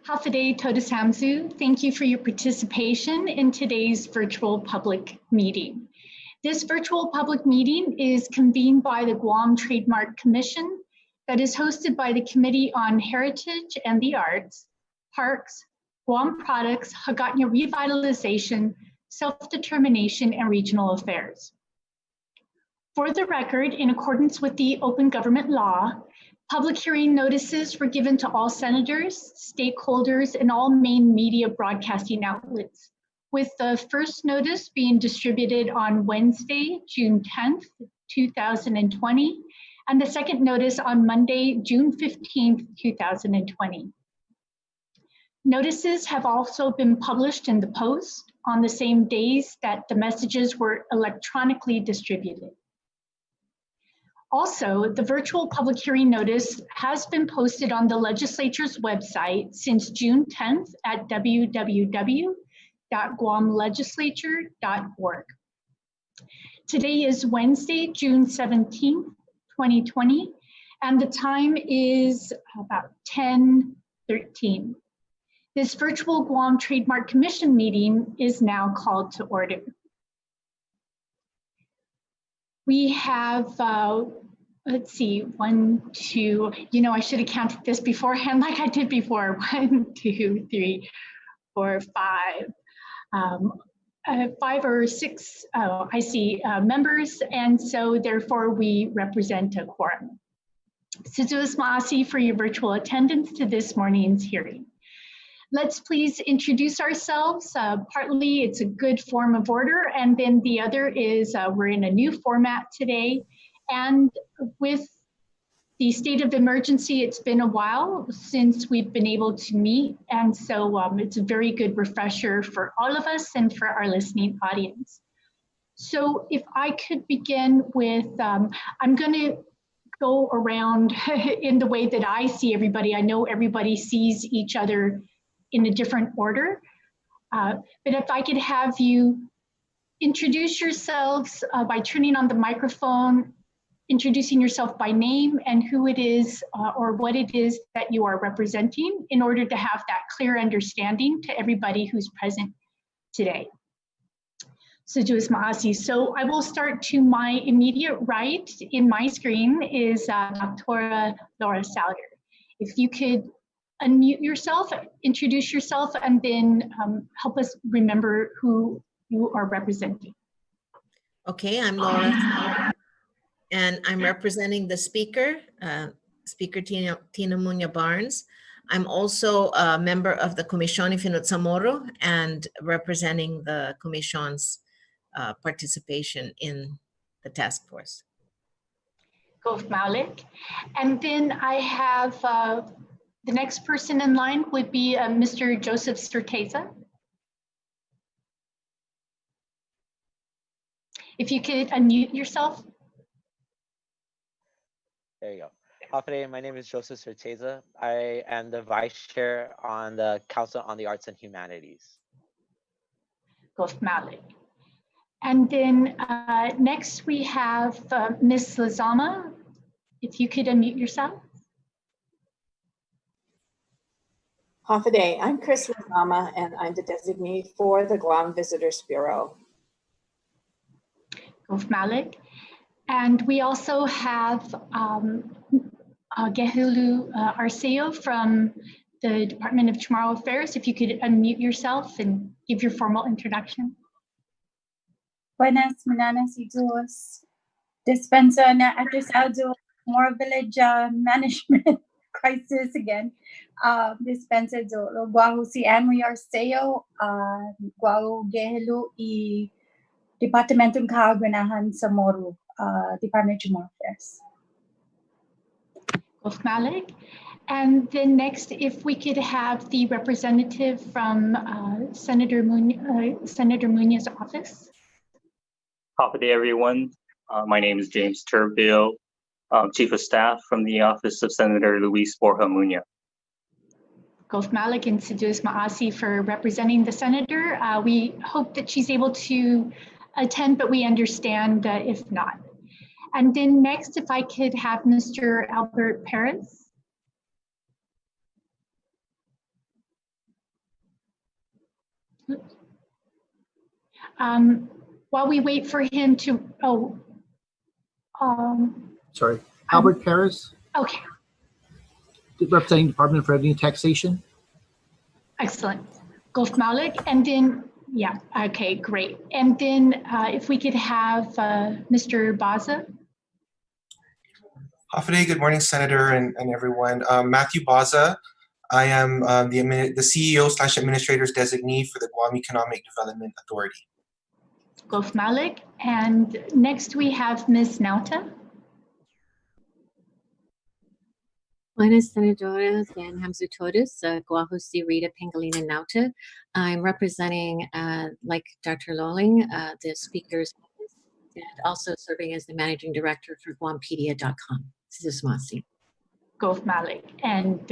Hafide Todosamsu, thank you for your participation in today's virtual public meeting. This virtual public meeting is convened by the Guam Trademark Commission that is hosted by the Committee on Heritage and the Arts, Parks, Guam Products, Hagåtña Revitalization, Self-Determination, and Regional Affairs. For the record, in accordance with the Open Government Law, public hearing notices were given to all senators, stakeholders, and all main media broadcasting outlets, with the first notice being distributed on Wednesday, June 10th, 2020, and the second notice on Monday, June 15th, 2020. Notices have also been published in the Post on the same days that the messages were electronically distributed. Also, the virtual public hearing notice has been posted on the legislature's website since June 10th at www.guamlegislature.org. Today is Wednesday, June 17th, 2020, and the time is about 10:13. This virtual Guam Trademark Commission meeting is now called to order. We have, let's see, 1, 2, I should have counted this beforehand like I did before. 1, 2, 3, 4, 5. 5 or 6, I see members, and so therefore we represent a quorum. Sizuas Maasi for your virtual attendance to this morning's hearing. Let's please introduce ourselves. Partly it's a good form of order, and then the other is we're in a new format today. And with the state of emergency, it's been a while since we've been able to meet. And so it's a very good refresher for all of us and for our listening audience. So if I could begin with, I'm going to go around in the way that I see everybody. I know everybody sees each other in a different order, but if I could have you introduce yourselves by turning on the microphone, introducing yourself by name and who it is or what it is that you are representing in order to have that clear understanding to everybody who's present today. Sizuas Maasi. So I will start to my immediate right in my screen is Dr. Laura Salyer. If you could unmute yourself, introduce yourself, and then help us remember who you are representing. Okay, I'm Laura, and I'm representing the speaker, Speaker Tina Muñoz Barnes. I'm also a member of the Comisión Finut-Zamoro and representing the Commission's participation in the task force. Gof Malik. And then I have the next person in line would be Mr. Joseph Certeza. If you could unmute yourself. There you go. Hafide, my name is Joseph Certeza. I am the vice chair on the Council on the Arts and Humanities. Gof Malik. And then next we have Ms. Lazama. If you could unmute yourself. Hafide, I'm Chris Lazama, and I'm the designee for the Guam Visitors Bureau. Gof Malik. And we also have Gehulu Arceo from the Department of Chamorro Affairs. If you could unmute yourself and give your formal introduction. Buenas, mananas y duos. Dispensa na atrasado, more village management crisis again. Dispensa do lo guau si Anri Arceo, guau Gehelu y Departamento ng Kaaganahan sa Moro, Department of Chamorro Affairs. Gof Malik. And then next, if we could have the representative from Senator Muñoz's office. Hafide, everyone. My name is James Turville, Chief of Staff from the Office of Senator Luis Borja Muñoz. Gof Malik and Sizuas Maasi for representing the senator. We hope that she's able to attend, but we understand if not. And then next, if I could have Mr. Albert Perez. While we wait for him to, Sorry, Albert Perez, okay, representing Department of Revenue Taxation. excellent. Gulf Malik, and then, yeah, okay, great. And then if we could have Mr. Baza. Hafide, good morning, Senator and everyone. Matthew Baza. I am the CEO/Administrator's designee for the Guam Economic Development Authority. Gulf Malik. And next we have Ms. Nauta. Buenas senadoras and hamzutodis, Guahusi Rita Pangolina Nauta. I'm representing, like Dr. Lolling, the speaker's office, and also serving as the managing director for guampedia.com. Sizusmasi. Gulf Malik. And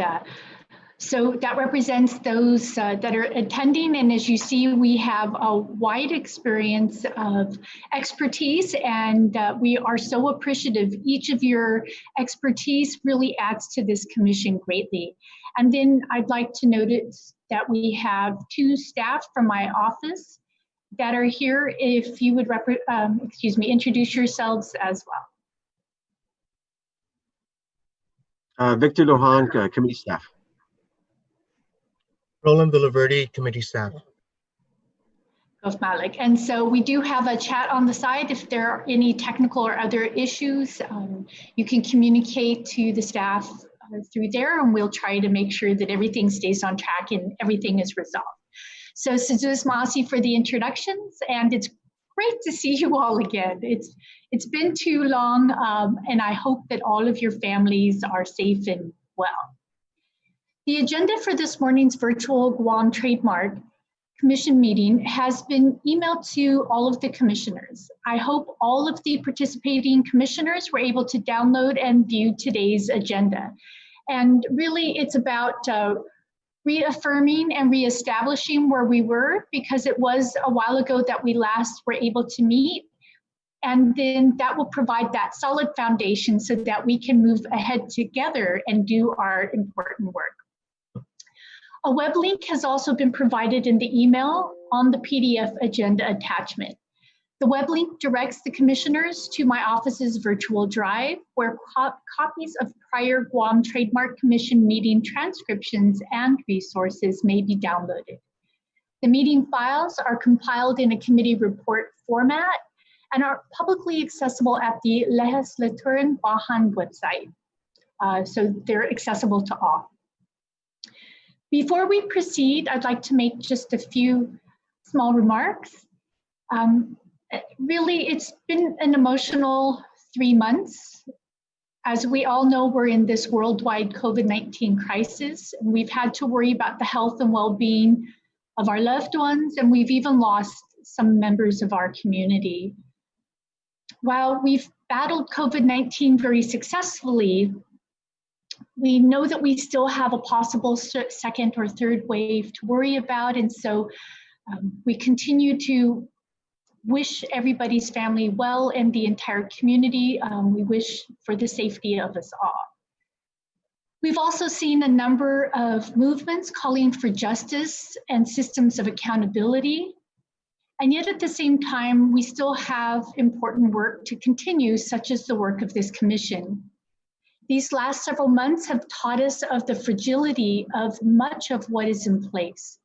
so that represents those that are attending. And as you see, we have a wide experience of expertise, and we are so appreciative. Each of your expertise really adds to this commission greatly. And then I'd like to notice that we have two staff from my office that are here. If you would introduce yourselves as well. Victor Lohan, committee staff. Roland Villaverde, committee staff. Gulf Malik. And so we do have a chat on the side. If there are any technical or other issues, you can communicate to the staff through there, and we'll try to make sure that everything stays on track and everything is resolved. So Sizuz Masi for the introductions, and it's great to see you all again. It's been too long, and I hope that all of your families are safe and well. The agenda for this morning's virtual Guam Trademark Commission meeting has been emailed to all of the commissioners. I hope all of the participating commissioners were able to download and view today's agenda. And really, it's about reaffirming and reestablishing where we were, because it was a while ago that we last were able to meet. And then that will provide that solid foundation so that we can move ahead together and do our important work. A web link has also been provided in the email on the PDF agenda attachment. The web link directs the commissioners to my office's virtual drive, where copies of prior Guam Trademark Commission meeting transcriptions and resources may be downloaded. The meeting files are compiled in a committee report format and are publicly accessible at the Legislaturan Bahan website. So they're accessible to all. Before we proceed, I'd like to make just a few small remarks. Really, it's been an emotional 3 months. As we all know, we're in this worldwide COVID-19 crisis, and we've had to worry about the health and well-being of our loved ones, and we've even lost some members of our community. While we've battled COVID-19 very successfully, we know that we still have a possible second or third wave to worry about, and so we continue to wish everybody's family well and the entire community. We wish for the safety of us all. We've also seen a number of movements calling for justice and systems of accountability, and yet at the same time, we still have important work to continue, such as the work of this commission. These last several months have taught us of the fragility of much of what is in place,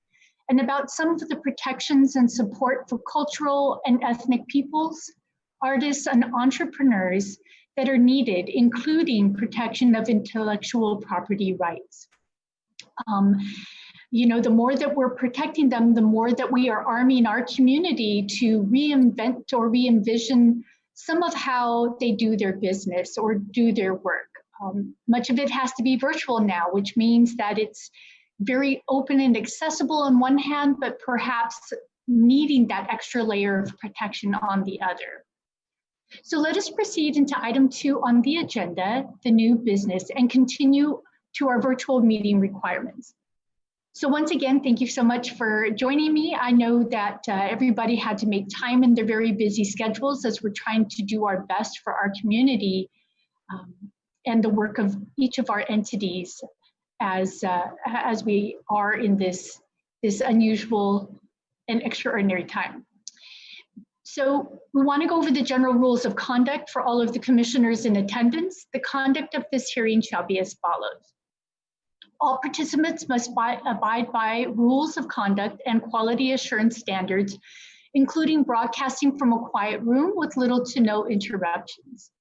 and about some of the protections and support for cultural and ethnic peoples, artists, and entrepreneurs that are needed, including protection of intellectual property rights. You know, the more that we're protecting them, the more that we are arming our community to reinvent or re-envision some of how they do their business or do their work. Much of it has to be virtual now, which means that it's very open and accessible on one hand, but perhaps needing that extra layer of protection on the other. So let us proceed into item 2 on the agenda, the new business, and continue to our virtual meeting requirements. So once again, thank you so much for joining me. I know that everybody had to make time in their very busy schedules as we're trying to do our best for our community and the work of each of our entities as we are in this unusual and extraordinary time. So we want to go over the general rules of conduct for all of the commissioners in attendance. The conduct of this hearing shall be as follows. All participants must abide by rules of conduct and quality assurance standards, including broadcasting from a quiet room with little to no interruptions.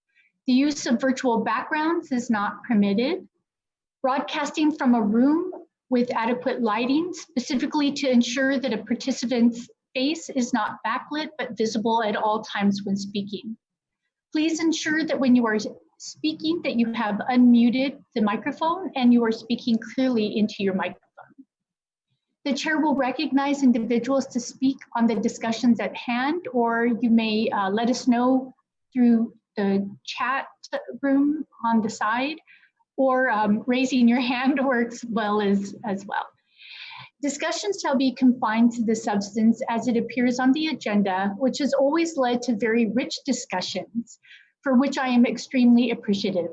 The use of virtual backgrounds is not permitted. Broadcasting from a room with adequate lighting, specifically to ensure that a participant's face is not backlit but visible at all times when speaking. Please ensure that when you are speaking that you have unmuted the microphone and you are speaking clearly into your microphone. The chair will recognize individuals to speak on the discussions at hand, or you may let us know through the chat room on the side, or raising your hand works well as well. Discussions shall be confined to the substance as it appears on the agenda, which has always led to very rich discussions, for which I am extremely appreciative.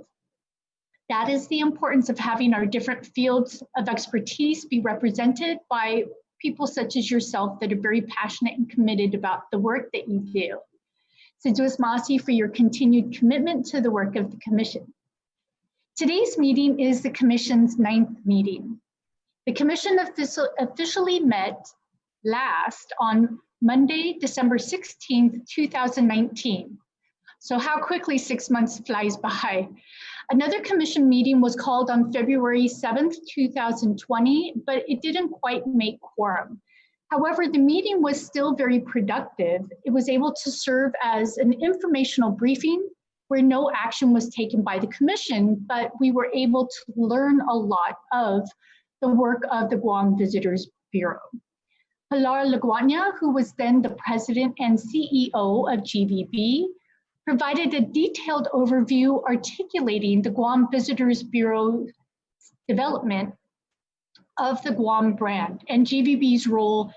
That is the importance of having our different fields of expertise be represented by people such as yourself that are very passionate and committed about the work that you do. Sijuas Masi for your continued commitment to the work of the Commission. Today's meeting is the Commission's 9th meeting. The Commission officially met last on Monday, December 16th, 2019. So how quickly 6 months flies by. Another Commission meeting was called on February 7th, 2020, but it didn't quite make quorum. However, the meeting was still very productive. It was able to serve as an informational briefing where no action was taken by the Commission, but we were able to learn a lot of the work of the Guam Visitors Bureau. Pilar Laguana, who was then the president and CEO of GVB, provided a detailed overview articulating the Guam Visitors Bureau's development of the Guam brand and GVB's role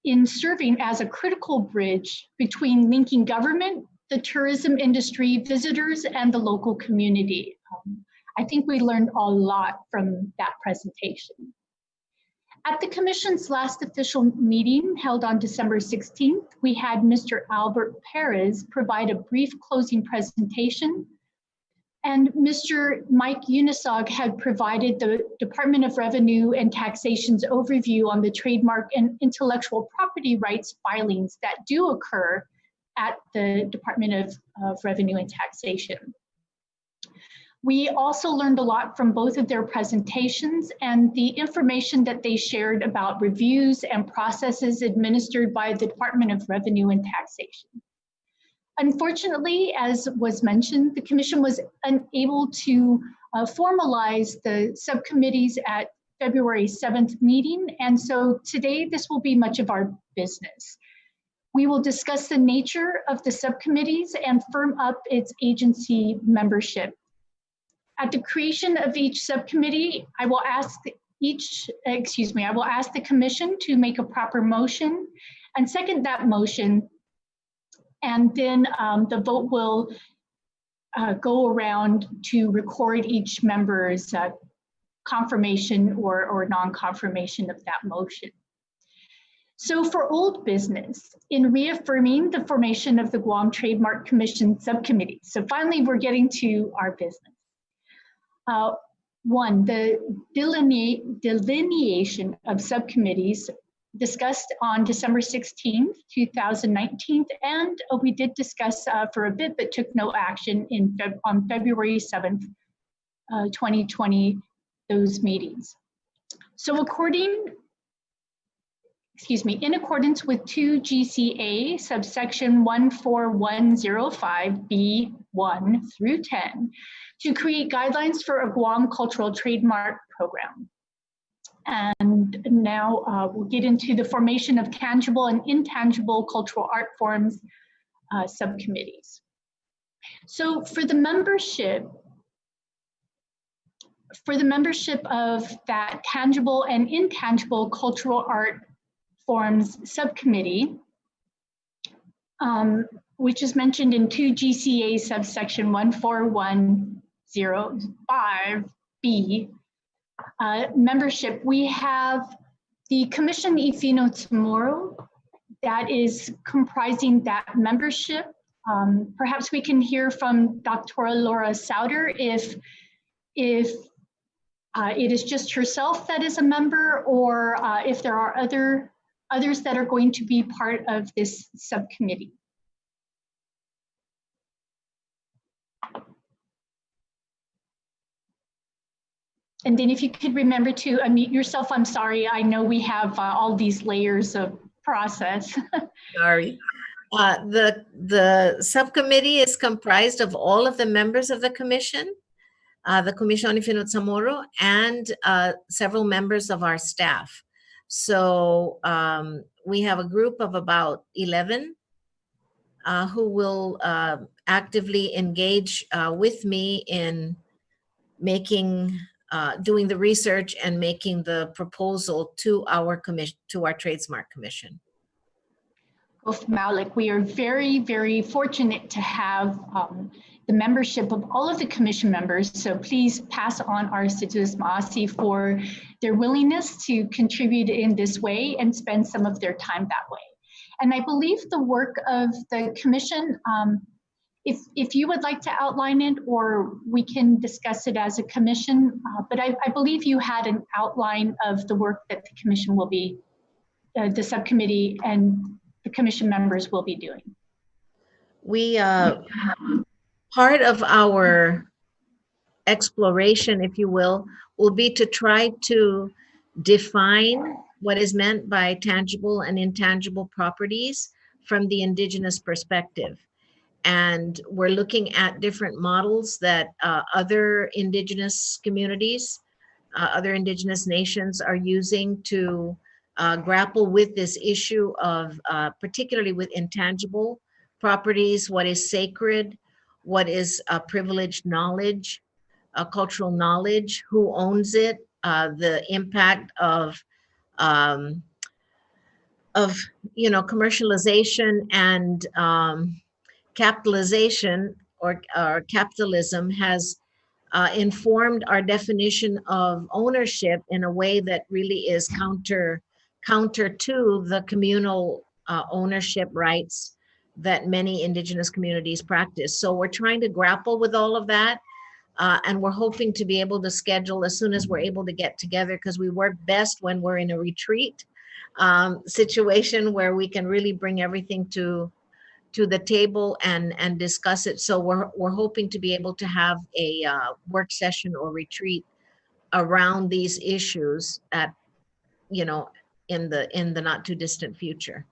in serving as a critical bridge between linking government, the tourism industry, visitors, and the local community. I think we learned a lot from that presentation. At the Commission's last official meeting held on December 16th, we had Mr. Albert Perez provide a brief closing presentation, and Mr. Mike Unisog had provided the Department of Revenue and Taxation's overview on the trademark and intellectual property rights filings that do occur at the Department of Revenue and Taxation. We also learned a lot from both of their presentations and the information that they shared about reviews and processes administered by the Department of Revenue and Taxation. Unfortunately, as was mentioned, the Commission was unable to formalize the subcommittees at February 7th meeting, and so today this will be much of our business. We will discuss the nature of the subcommittees and firm up its agency membership. At the creation of each subcommittee, I will ask the Commission to make a proper motion and second that motion, and then the vote will go around to record each member's confirmation or non-confirmation of that motion. So for old business, in reaffirming the formation of the Guam Trademark Commission subcommittee, so finally we're getting to our business. One, the delineation of subcommittees discussed on December 16th, 2019, and we did discuss for a bit but took no action on February 7th, 2020, those meetings. So in accordance with 2 GCA subsection 14105B1 through 10, to create guidelines for a Guam cultural trademark program. And now we'll get into the formation of tangible and intangible cultural art forms subcommittees. So for the membership of that tangible and intangible cultural art forms subcommittee, which is mentioned in 2 GCA subsection 14105B, membership, we have the Commission Ifino tomorrow, that is comprising that membership. Perhaps we can hear from Dr. Laura Souter if it is just herself that is a member, or if there are others that are going to be part of this subcommittee. And then if you could remember to unmute yourself. I'm sorry, I know we have all these layers of process. Sorry. The subcommittee is comprised of all of the members of the commission, the Comisión Finot-Zamoro, and several members of our staff. So we have a group of about 11 who will actively engage with me in making, doing the research and making the proposal to our commission, to our Trademark Commission. Both Malik, we are very, very fortunate to have the membership of all of the commission members. So please pass on our Situas Maasi for their willingness to contribute in this way and spend some of their time that way. And I believe the work of the commission, if you would like to outline it, or we can discuss it as a commission, but I believe you had an outline of the work that the commission will be, the subcommittee and the commission members will be doing. We, part of our exploration, if you will be to try to define what is meant by tangible and intangible properties from the indigenous perspective. And we're looking at different models that other indigenous communities, other indigenous nations are using to grapple with this issue of particularly with intangible properties, what is sacred, what is privileged knowledge, cultural knowledge, who owns it, the impact of commercialization and capitalization or capitalism has informed our definition of ownership in a way that really is counter to the communal ownership rights that many indigenous communities practice. So we're trying to grapple with all of that. And we're hoping to be able to schedule as soon as we're able to get together, because we work best when we're in a retreat situation where we can really bring everything to the table and discuss it. So we're hoping to be able to have a work session or retreat around these issues at, in the not too distant future.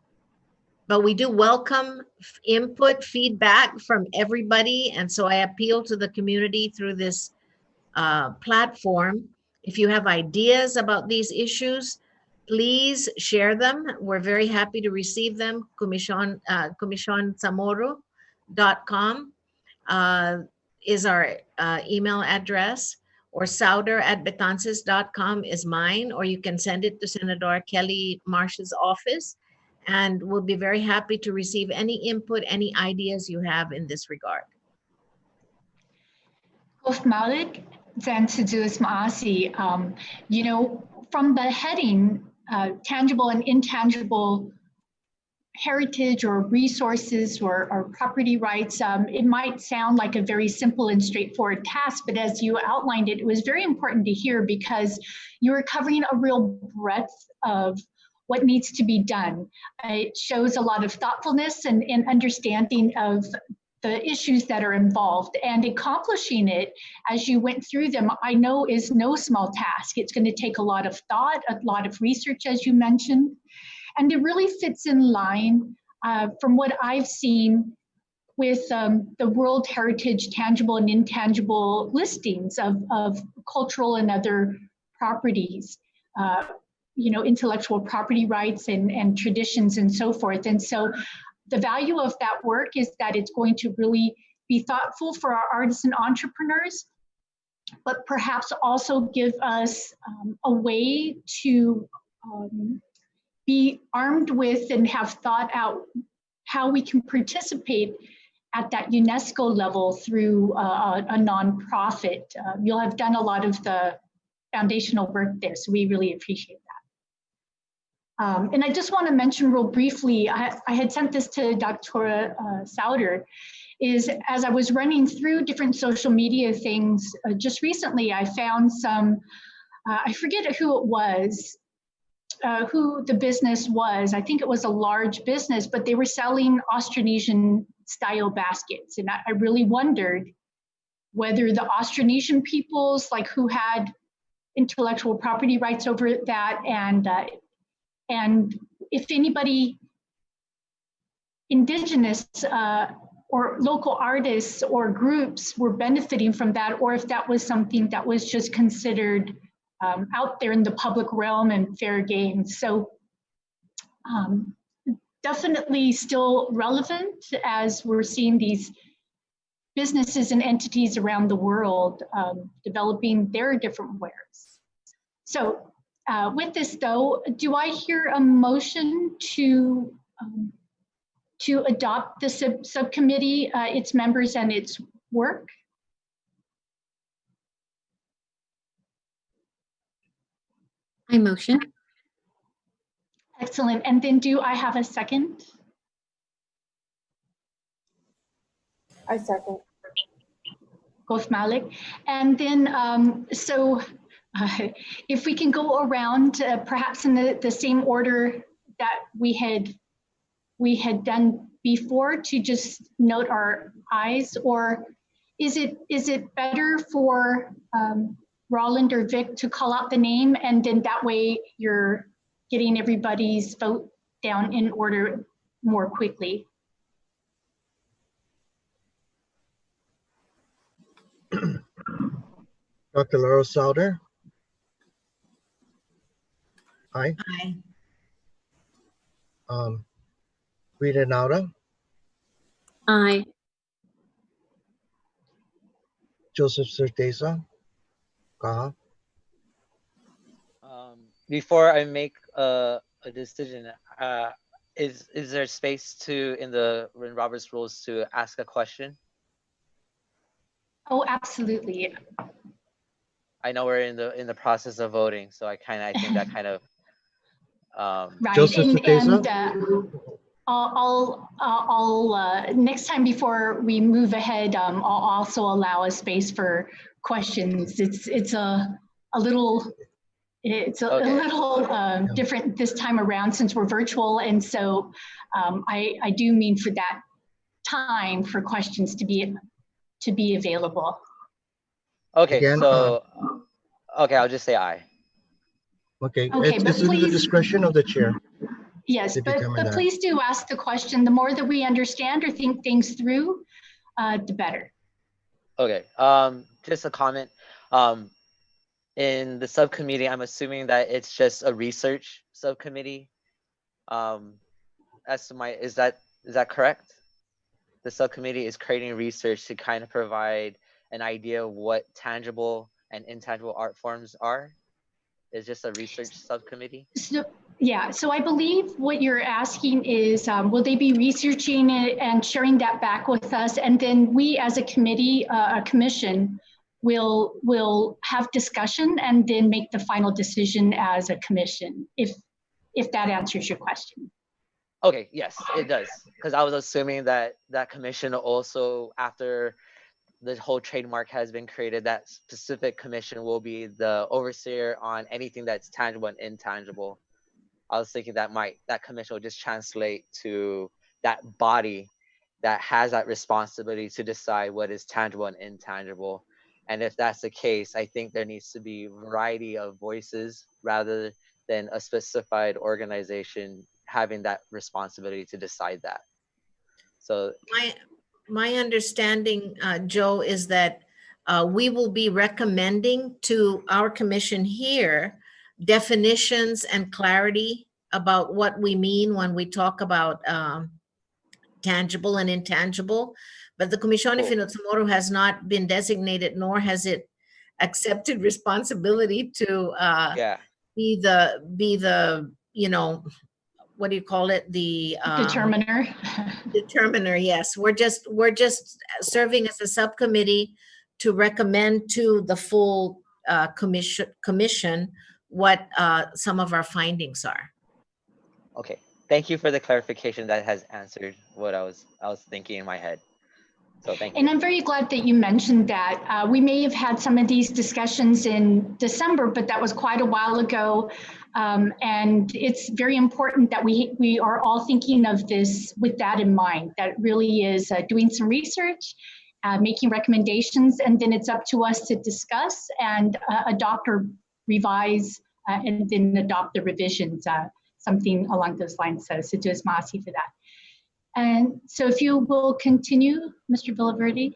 But we do welcome input, feedback from everybody. And so I appeal to the community through this platform. If you have ideas about these issues, please share them. We're very happy to receive them. ComisiónZamoro.com is our email address, or Souter@Betances.com is mine, or you can send it to Senator Kelly Marsh's office. And we'll be very happy to receive any input, any ideas you have in this regard. Both Malik and Situas Maasi, from the heading, tangible and intangible heritage or resources or property rights, it might sound like a very simple and straightforward task, but as you outlined it, it was very important to hear because you were covering a real breadth of what needs to be done. It shows a lot of thoughtfulness and understanding of the issues that are involved, and accomplishing it as you went through them, I know is no small task. It's going to take a lot of thought, a lot of research, as you mentioned, and it really fits in line from what I've seen with the World Heritage tangible and intangible listings of cultural and other properties. Intellectual property rights and traditions and so forth. And so the value of that work is that it's going to really be thoughtful for our artisan entrepreneurs, but perhaps also give us a way to be armed with and have thought out how we can participate at that UNESCO level through a nonprofit. You'll have done a lot of the foundational work there, so we really appreciate that. And I just want to mention real briefly, I had sent this to Dr. Sauter, is as I was running through different social media things, just recently I found some, I forget who it was, who the business was. I think it was a large business, but they were selling Austronesian style baskets. And I really wondered whether the Austronesian peoples, like who had intellectual property rights over that, and if anybody indigenous or local artists or groups were benefiting from that, or if that was something that was just considered out there in the public realm and fair game. So definitely still relevant as we're seeing these businesses and entities around the world developing their different wares. So with this though, do I hear a motion to adopt the subcommittee, its members and its work? I motion. Excellent. And then do I have a second? I second. Both Malik. And then, if we can go around perhaps in the same order that we had done before, to just note our ayes, or is it better for Roland or Vic to call out the name, and then that way you're getting everybody's vote down in order more quickly? Dr. Laura Sauter. Aye. Aye. Rita Nauta, Aye. Joseph Certeza. Kaha. Before I make a decision, is there space to in Robert's rules to ask a question? Oh, absolutely. I know we're in the process of voting, so I think that kind of Right. Joseph And Certeza. I'll next time before we move ahead, I'll also allow a space for questions. It's a little different this time around since we're virtual, and so I do mean for that time for questions to be available. Okay. Again, So okay, I'll just say aye. Okay, Okay, but it's in the please- discretion of the chair. Yes, to but determine that. please do ask the question. The more that we understand or think things through, the better. Okay. Just a comment. In the subcommittee, I'm assuming that it's just a research subcommittee. As to my, is that correct? The subcommittee is creating research to kind of provide an idea of what tangible and intangible art forms are. It's just a research subcommittee. So, yeah, so I believe what you're asking is, will they be researching it and sharing that back with us? And then we as a committee, a commission, will have discussion and then make the final decision as a commission, if that answers your question. Okay, yes, it does. Because I was assuming that commission also, after the whole trademark has been created, that specific commission will be the overseer on anything that's tangible and intangible. I was thinking that commission will just translate to that body that has that responsibility to decide what is tangible and intangible. And if that's the case, I think there needs to be a variety of voices rather than a specified organization having that responsibility to decide that. So My understanding, Joe, is that we will be recommending to our commission here definitions and clarity about what we mean when we talk about tangible and intangible. But the Comisión de Finotsumoru has not been designated, nor has it accepted responsibility to be the what do you call it? The Determiner. Determiner, yes. We're just serving as a subcommittee to recommend to the full commission what some of our findings are. Okay. Thank you for the clarification. That has answered what I was thinking in my head. So thank you. And I'm very glad that you mentioned that. We may have had some of these discussions in December, but that was quite a while ago. And it's very important that we are all thinking of this with that in mind. That really is doing some research, making recommendations, and then it's up to us to discuss and adopt or revise and then adopt the revisions, something along those lines. So just Masi for that. And so if you will continue, Mr. Villaverde.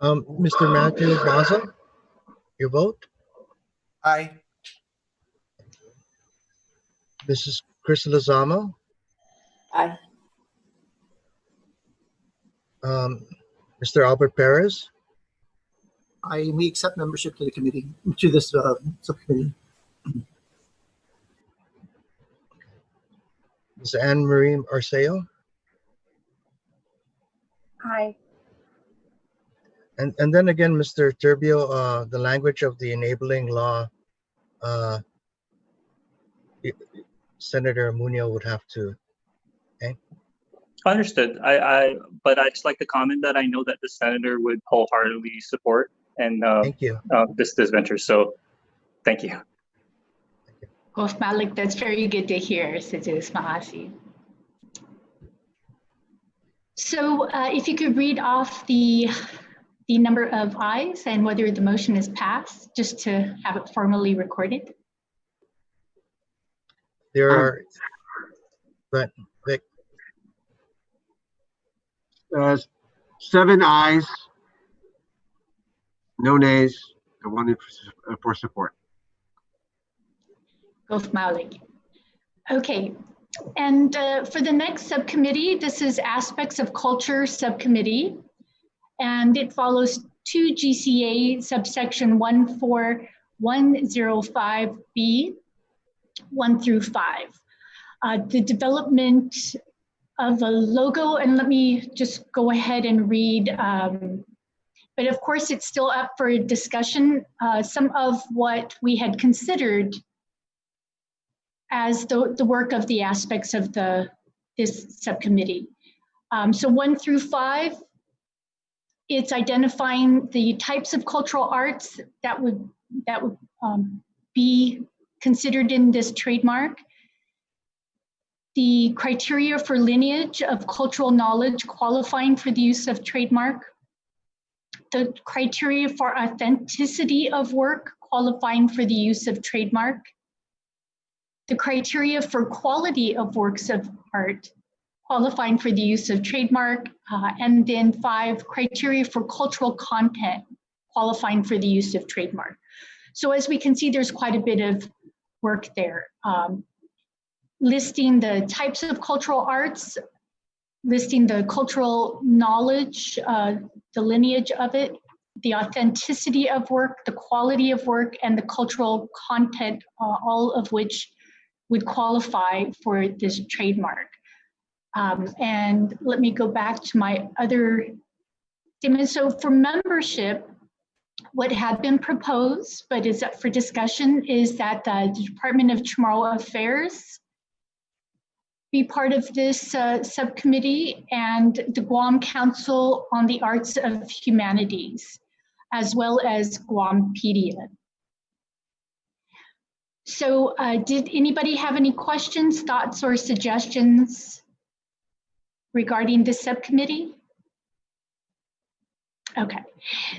Mr. Matthew Baza, your vote? Aye. Mrs. Chris Lozama, Aye. Mr. Albert Perez, We accept membership to the committee, to this subcommittee. Ms. Anne Marie Arceo, Aye. and then again, Mr. Turbio, the language of the enabling law, Senator Munoz would have to. Okay. Understood. But I just like to comment that I know that the senator would wholeheartedly support and Thank you. this venture. So, thank you. Well, Malik, that's very good to hear, Sejus Mahasi. So if you could read off the number of ayes and whether the motion is passed, just to have it formally recorded. There are, but Vic, 7 ayes, no nays, and 1 for support. Both Malik. Okay, and for the next subcommittee, this is Aspects of Culture Subcommittee, and it follows 2 GCA subsection 14105B, 1 through 5. The development of a logo, and let me just go ahead and read, but of course it's still up for discussion. Some of what we had considered as the work of the aspects of this subcommittee. So 1 through 5, it's identifying the types of cultural arts that would be considered in this trademark, the criteria for lineage of cultural knowledge qualifying for the use of trademark, the criteria for authenticity of work qualifying for the use of trademark, the criteria for quality of works of art qualifying for the use of trademark, and then 5 criteria for cultural content qualifying for the use of trademark. So as we can see, there's quite a bit of work there. Listing the types of cultural arts, listing the cultural knowledge, the lineage of it, the authenticity of work, the quality of work, and the cultural content, all of which would qualify for this trademark. And let me go back to my other statement. So for membership, what had been proposed, but is up for discussion, is that the Department of Chamorro Affairs be part of this subcommittee, and the Guam Council on the Arts of Humanities, as well as Guampedia. So did anybody have any questions, thoughts, or suggestions regarding this subcommittee? Okay,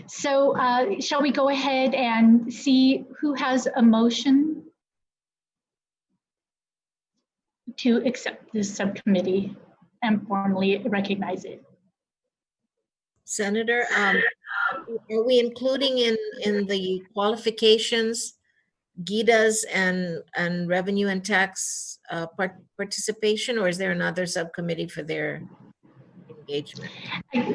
so shall we go ahead and see who has a motion to accept this subcommittee and formally recognize it? Senator, are we including in the qualifications GIDA's and revenue and tax participation, or is there another subcommittee for their engagement?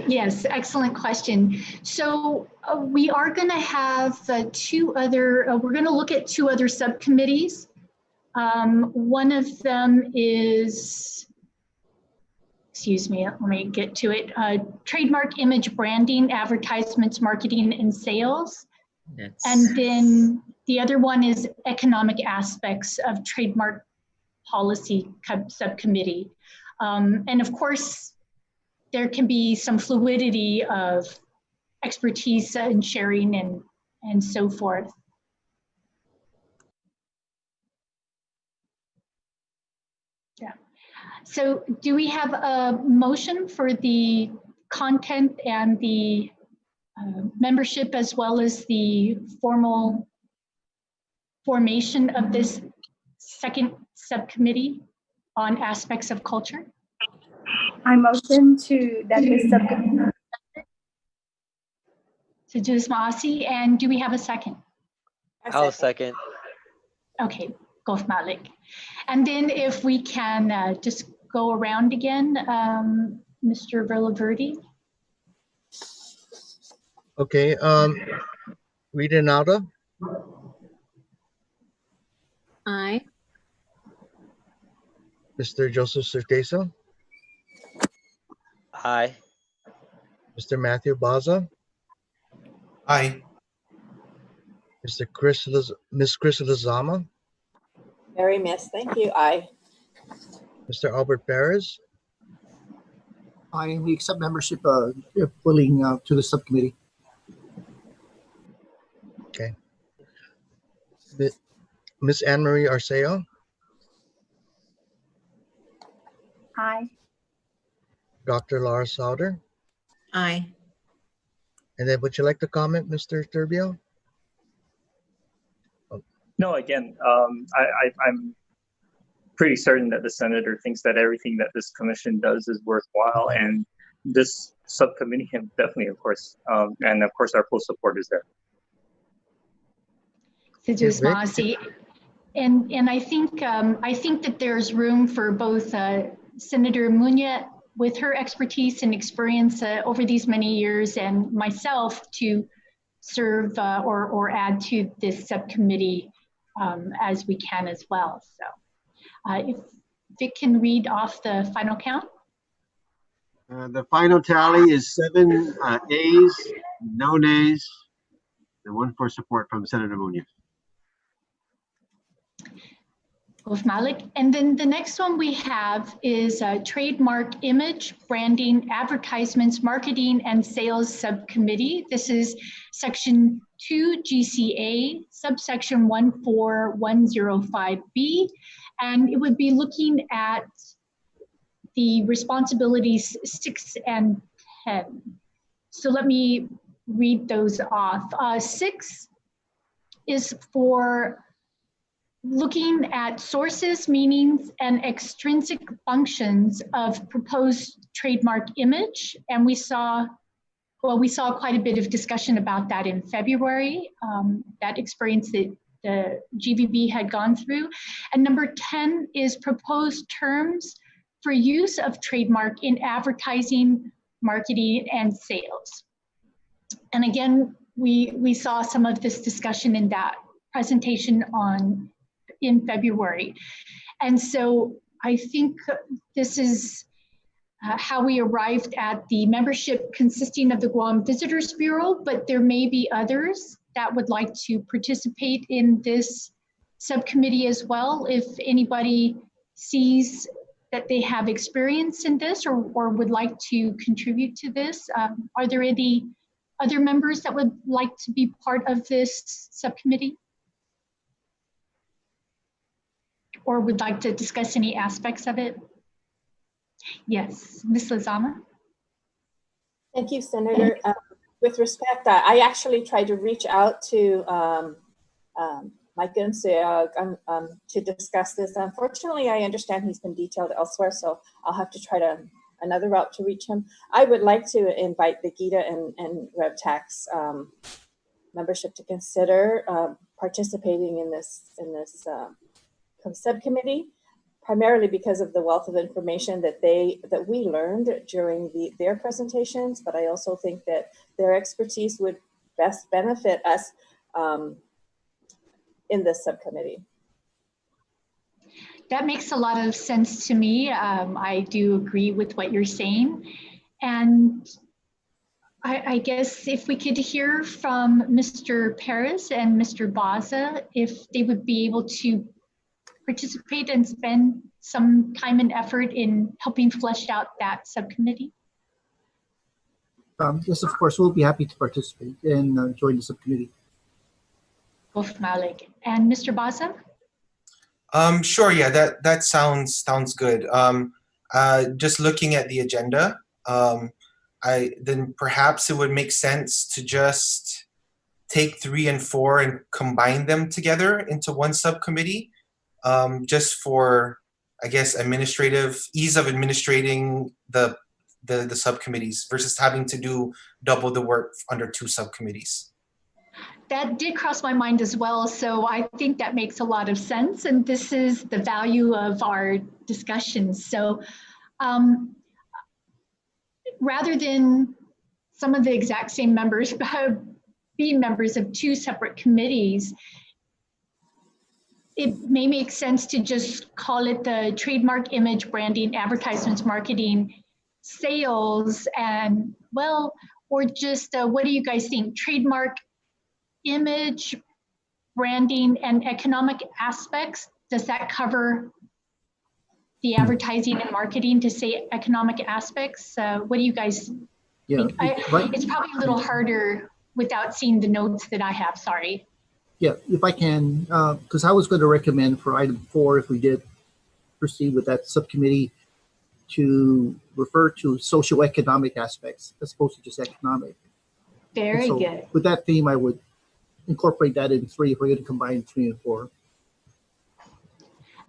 Yes, excellent question. So we are going to have 2 other, we're going to look at 2 other subcommittees. One of them is, excuse me, let me get to it, trademark image branding, advertisements, marketing, and sales. And then the other one is economic aspects of trademark Policy Subcommittee. And of course, there can be some fluidity of expertise and sharing and so forth. Yeah. So do we have a motion for the content and the membership as well as the formal formation of this second subcommittee on aspects of culture? I motion to that this subcommittee. So Judith Maasi, and do we have a second? I'll second. Okay, Gulf Malik. And then if we can just go around again, Mr. Villaverdi. Okay, Rita Nauta, Aye. Mr. Joseph Certeza, Aye. Mr. Matthew Baza, Aye. Miss Chris Lizama, Very miss. Thank you. Aye. Mr. Albert Perez, We accept membership willing to the subcommittee. okay. Miss Anne Marie Arceo, Aye. Dr. Laura Sauter, Aye. and then would you like to comment, Mr. Turbio? No, again, I'm pretty certain that the senator thinks that everything that this commission does is worthwhile, and this subcommittee can definitely, of course, and of course our full support is there. So Judith Maasi, and I think that there's room for both Senator Muña with her expertise and experience over these many years, and myself to serve or add to this subcommittee as we can as well. So if Vic can read off the final count. The final tally is 7 ayes, no nays, and 1 for support from Senator Muñoz. Gulf Malik. And then the next one we have is Trademark Image, Branding, Advertisements, Marketing, and Sales Subcommittee. This is Section 2 GCA, subsection 14105B, and it would be looking at the responsibilities 6 and 10. So let me read those off. 6 is for looking at sources, meanings, and extrinsic functions of proposed trademark image. And we saw quite a bit of discussion about that in February, that experience that the GVB had gone through. And number 10 is proposed terms for use of trademark in advertising, marketing, and sales. And again, we saw some of this discussion in that presentation in February. And so I think this is how we arrived at the membership consisting of the Guam Visitors Bureau, but there may be others that would like to participate in this subcommittee as well. If anybody sees that they have experience in this or would like to contribute to this, are there any other members that would like to be part of this subcommittee? Or would like to discuss any aspects of it? Yes, Ms. Lizama. Thank you, Senator. With respect, I actually tried to reach out to Mike Unseog to discuss this. Unfortunately, I understand he's been detailed elsewhere, so I'll have to try another route to reach him. I would like to invite the GITA and RevTax membership to consider participating in this subcommittee, primarily because of the wealth of information that we learned during their presentations, but I also think that their expertise would best benefit us in this subcommittee. That makes a lot of sense to me. I do agree with what you're saying. And I guess if we could hear from Mr. Perez and Mr. Baza, if they would be able to participate and spend some time and effort in helping flesh out that subcommittee? Yes, of course, we'll be happy to participate and join the subcommittee. Both Malik and Mr. Baza? Sure, yeah, that sounds good. Just looking at the agenda, then perhaps it would make sense to just take 3 and 4 and combine them together into one subcommittee, just for, I guess, ease of administrating the subcommittees versus having to do double the work under 2 subcommittees. That did cross my mind as well. So I think that makes a lot of sense. And this is the value of our discussions. So rather than some of the exact same members being members of 2 separate committees, it may make sense to just call it the trademark, image, branding, advertisements, marketing, sales, and well, or just what do you guys think? Trademark, image, branding, and economic aspects. Does that cover the advertising and marketing to say economic aspects? What do you guys think? It's probably a little harder without seeing the notes that I have, sorry. Yeah, if I can, because I was going to recommend for item 4, if we did proceed with that subcommittee, to refer to socioeconomic aspects as opposed to just economic. Very good. With that theme, I would incorporate that in 3 if we're going to combine 3 and 4.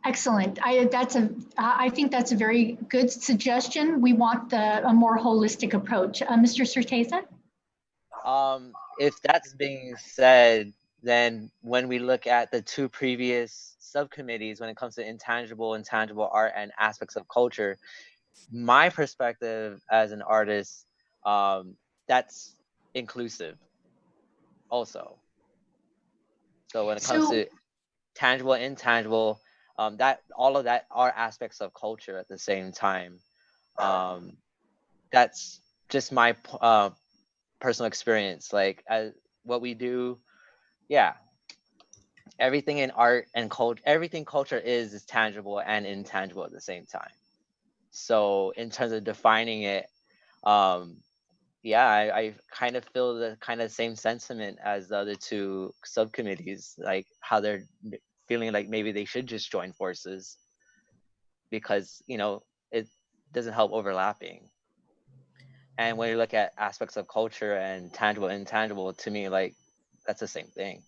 Excellent. I think that's a very good suggestion. We want a more holistic approach. Mr. Certeza? If that's being said, then when we look at the 2 previous subcommittees, when it comes to intangible art and aspects of culture, my perspective as an artist, that's inclusive also. So when it comes to tangible and intangible, that all of that are aspects of culture at the same time. That's just my personal experience. Like what we do, yeah. Everything in art and culture, everything culture is tangible and intangible at the same time. So in terms of defining it, yeah, I kind of feel the kind of same sentiment as the other 2 subcommittees, like how they're feeling like maybe they should just join forces because, you know, it doesn't help overlapping. And when you look at aspects of culture and tangible and intangible, to me, like, that's the same thing.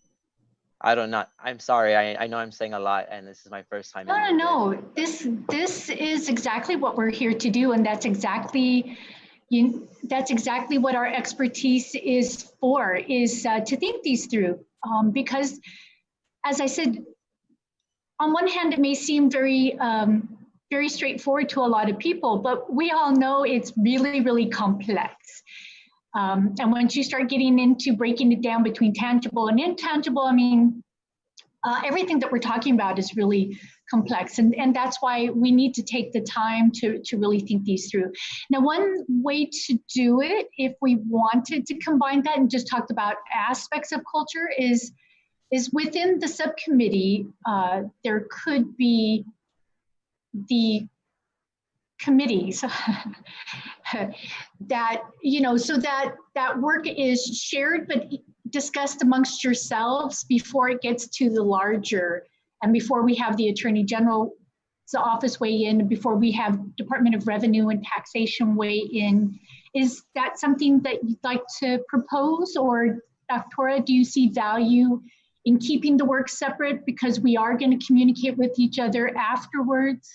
I'm sorry, I know I'm saying a lot and this is my first time. No. This is exactly what we're here to do, and that's exactly what our expertise is for, is to think these through. Because as I said, on one hand, it may seem very, very straightforward to a lot of people, but we all know it's really, really complex. And once you start getting into breaking it down between tangible and intangible, I mean, everything that we're talking about is really complex. And that's why we need to take the time to really think these through. Now, one way to do it, if we wanted to combine that and just talked about aspects of culture, is within the subcommittee, there could be the committees that, you know, so that work is shared but discussed amongst yourselves before it gets to the larger, and before we have the Attorney General's office weigh in, before we have Department of Revenue and Taxation weigh in. Is that something that you'd like to propose, or Dr. do you see value in keeping the work separate, because we are going to communicate with each other afterwards?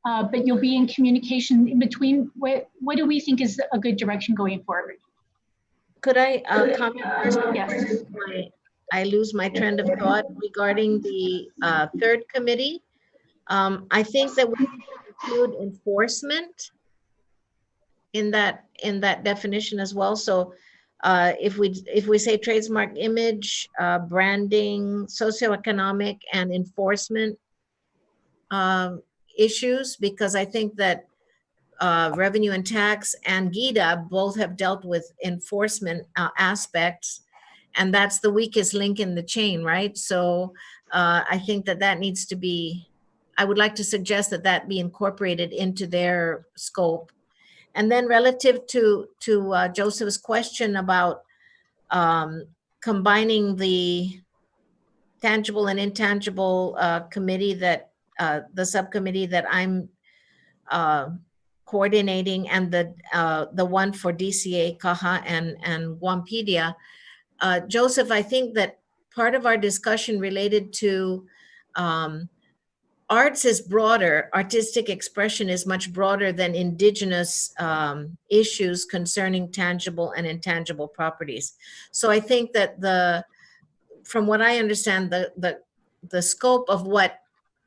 But you'll be in communication in between. What do we think is a good direction going forward? Could I comment first? Yes. I lose my trend of thought regarding the 3rd committee. I think that we include enforcement in that definition as well. So if we say trademark, image, branding, socioeconomic, and enforcement issues, because I think that revenue and tax and GIDA both have dealt with enforcement aspects, and that's the weakest link in the chain, right? So I think that needs to be I would like to suggest that that be incorporated into their scope. And then relative to Joseph's question about combining the tangible and intangible committee that the subcommittee that I'm coordinating, and the one for DCA, CAHA, and Guampedia. Joseph, I think that part of our discussion related to arts is broader. Artistic expression is much broader than indigenous issues concerning tangible and intangible properties. So I think that from what I understand, the scope of what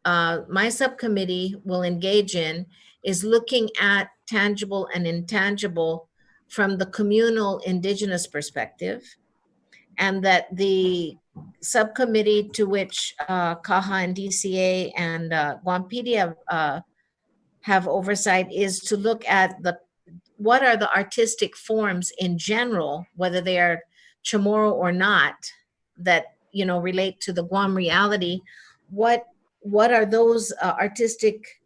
my subcommittee will engage in is looking at tangible and intangible from the communal indigenous perspective, and that the subcommittee to which CAHA and DCA and Guampedia have oversight is to look at what are the artistic forms in general, whether they are Chamorro or not, that relate to the Guam reality. What are those artistic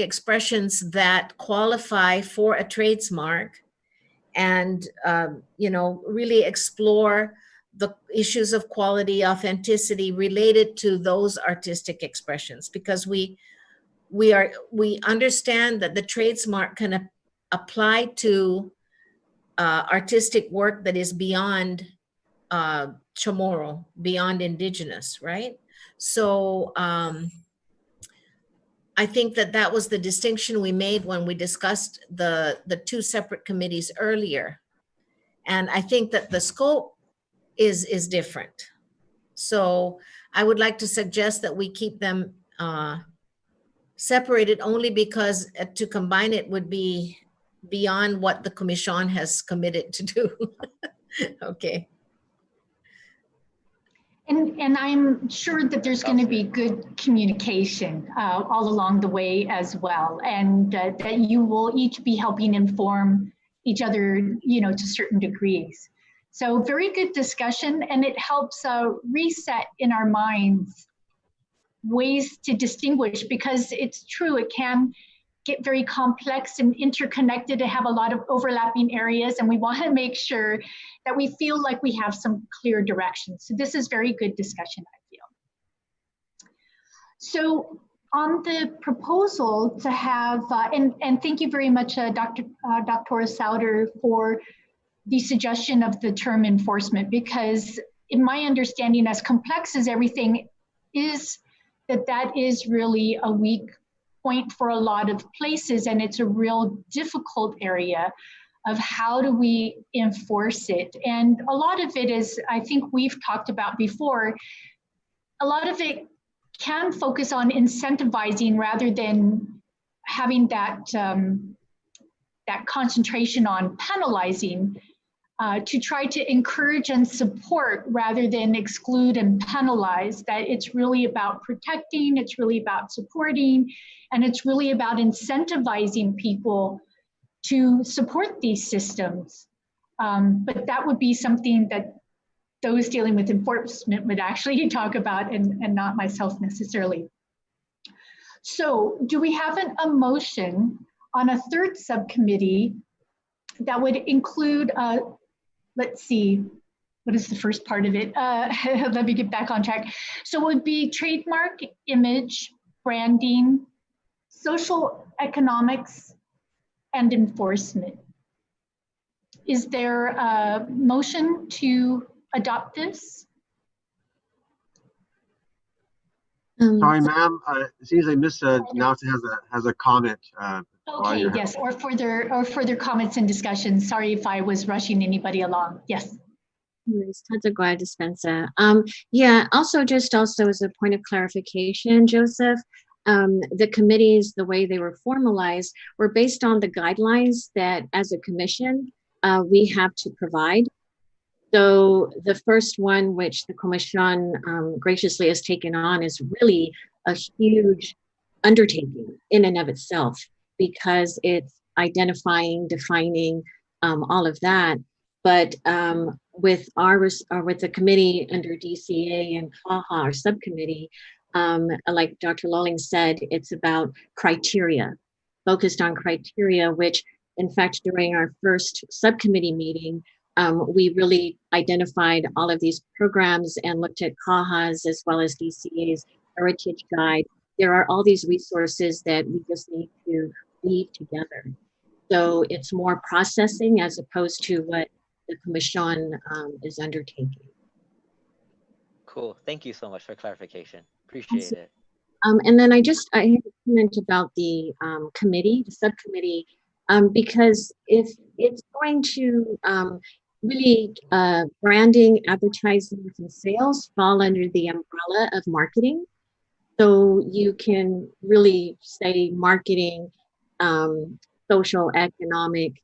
expressions that qualify for a trademark, and really explore the issues of quality, authenticity related to those artistic expressions, because we understand that the trademark can apply to artistic work that is beyond Chamorro, beyond indigenous, right? So I think that was the distinction we made when we discussed the two separate committees earlier. And I think that the scope is different. So I would like to suggest that we keep them separated, only because to combine it would be beyond what the Commission has committed to do. Okay. And I'm sure that there's going to be good communication all along the way as well, and that you will each be helping inform each other, to certain degrees. So very good discussion, and it helps reset in our minds ways to distinguish, because it's true, it can get very complex and interconnected to have a lot of overlapping areas, and we want to make sure that we feel like we have some clear direction. So this is very good discussion, I feel. So on the proposal to have, and thank you very much, Dr. Sauter, for the suggestion of the term enforcement, because in my understanding, as complex as everything is, that is really a weak point for a lot of places, and it's a real difficult area of how do we enforce it. And a lot of it is, I think we've talked about before, a lot of it can focus on incentivizing rather than having that concentration on penalizing, to try to encourage and support rather than exclude and penalize. That it's really about protecting, it's really about supporting, and it's really about incentivizing people to support these systems. But that would be something that those dealing with enforcement would actually talk about, and not myself necessarily. So do we have a motion on a third subcommittee that would include, let's see, what is the first part of it? Let me get back on track. So it would be trademark, image, branding, social economics, and enforcement. Is there a motion to adopt this? Sorry, ma'am. It seems like Ms. Nauta has a comment. Okay, yes, or further comments and discussion. Sorry if I was rushing anybody along. Yes. Yeah, also as a point of clarification, Joseph, the committees, the way they were formalized, were based on the guidelines that as a commission, we have to provide. So the first one, which the Commission graciously has taken on, is really a huge undertaking in and of itself, because it's identifying, defining, all of that. But with the committee under DCA and CAHA, our subcommittee, like Dr. Lolling said, it's about criteria, focused on criteria, which in fact, during our first subcommittee meeting, we really identified all of these programs and looked at CAHA's as well as DCA's Heritage Guide. There are all these resources that we just need to weave together. So it's more processing as opposed to what the Commission is undertaking. Cool. Thank you so much for clarification. Appreciate it. And then I have a comment about the committee, the subcommittee, because if it's going to really branding, advertising, and sales fall under the umbrella of marketing. So you can really say marketing, social, economic,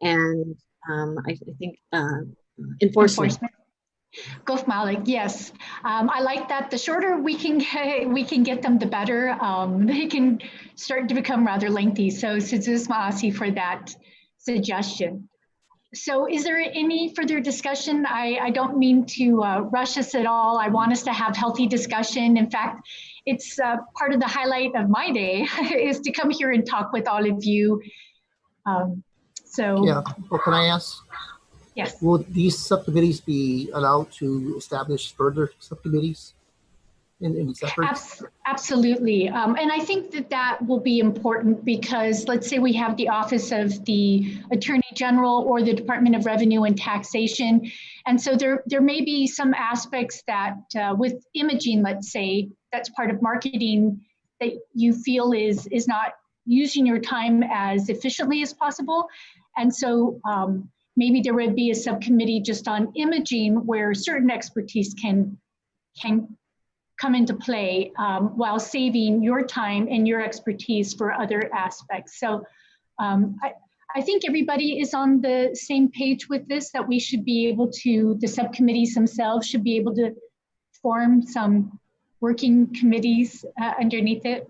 and I think enforcement. Gulf Malik, yes. I like that. The shorter we can get them, the better. They can start to become rather lengthy. So Sujus Maasi for that suggestion. So is there any further discussion? I don't mean to rush us at all. I want us to have healthy discussion. In fact, it's part of the highlight of my day is to come here and talk with all of you. Yeah, well, can I ask? Yes. Will these subcommittees be allowed to establish further subcommittees in its efforts? Absolutely. And I think that will be important because let's say we have the Office of the Attorney General or the Department of Revenue and Taxation. And so there may be some aspects that with imaging, let's say, that's part of marketing that you feel is not using your time as efficiently as possible. And so maybe there would be a subcommittee just on imaging where certain expertise can come into play while saving your time and your expertise for other aspects. So I think everybody is on the same page with this, that we should be able to, the subcommittees themselves should be able to form some working committees underneath it.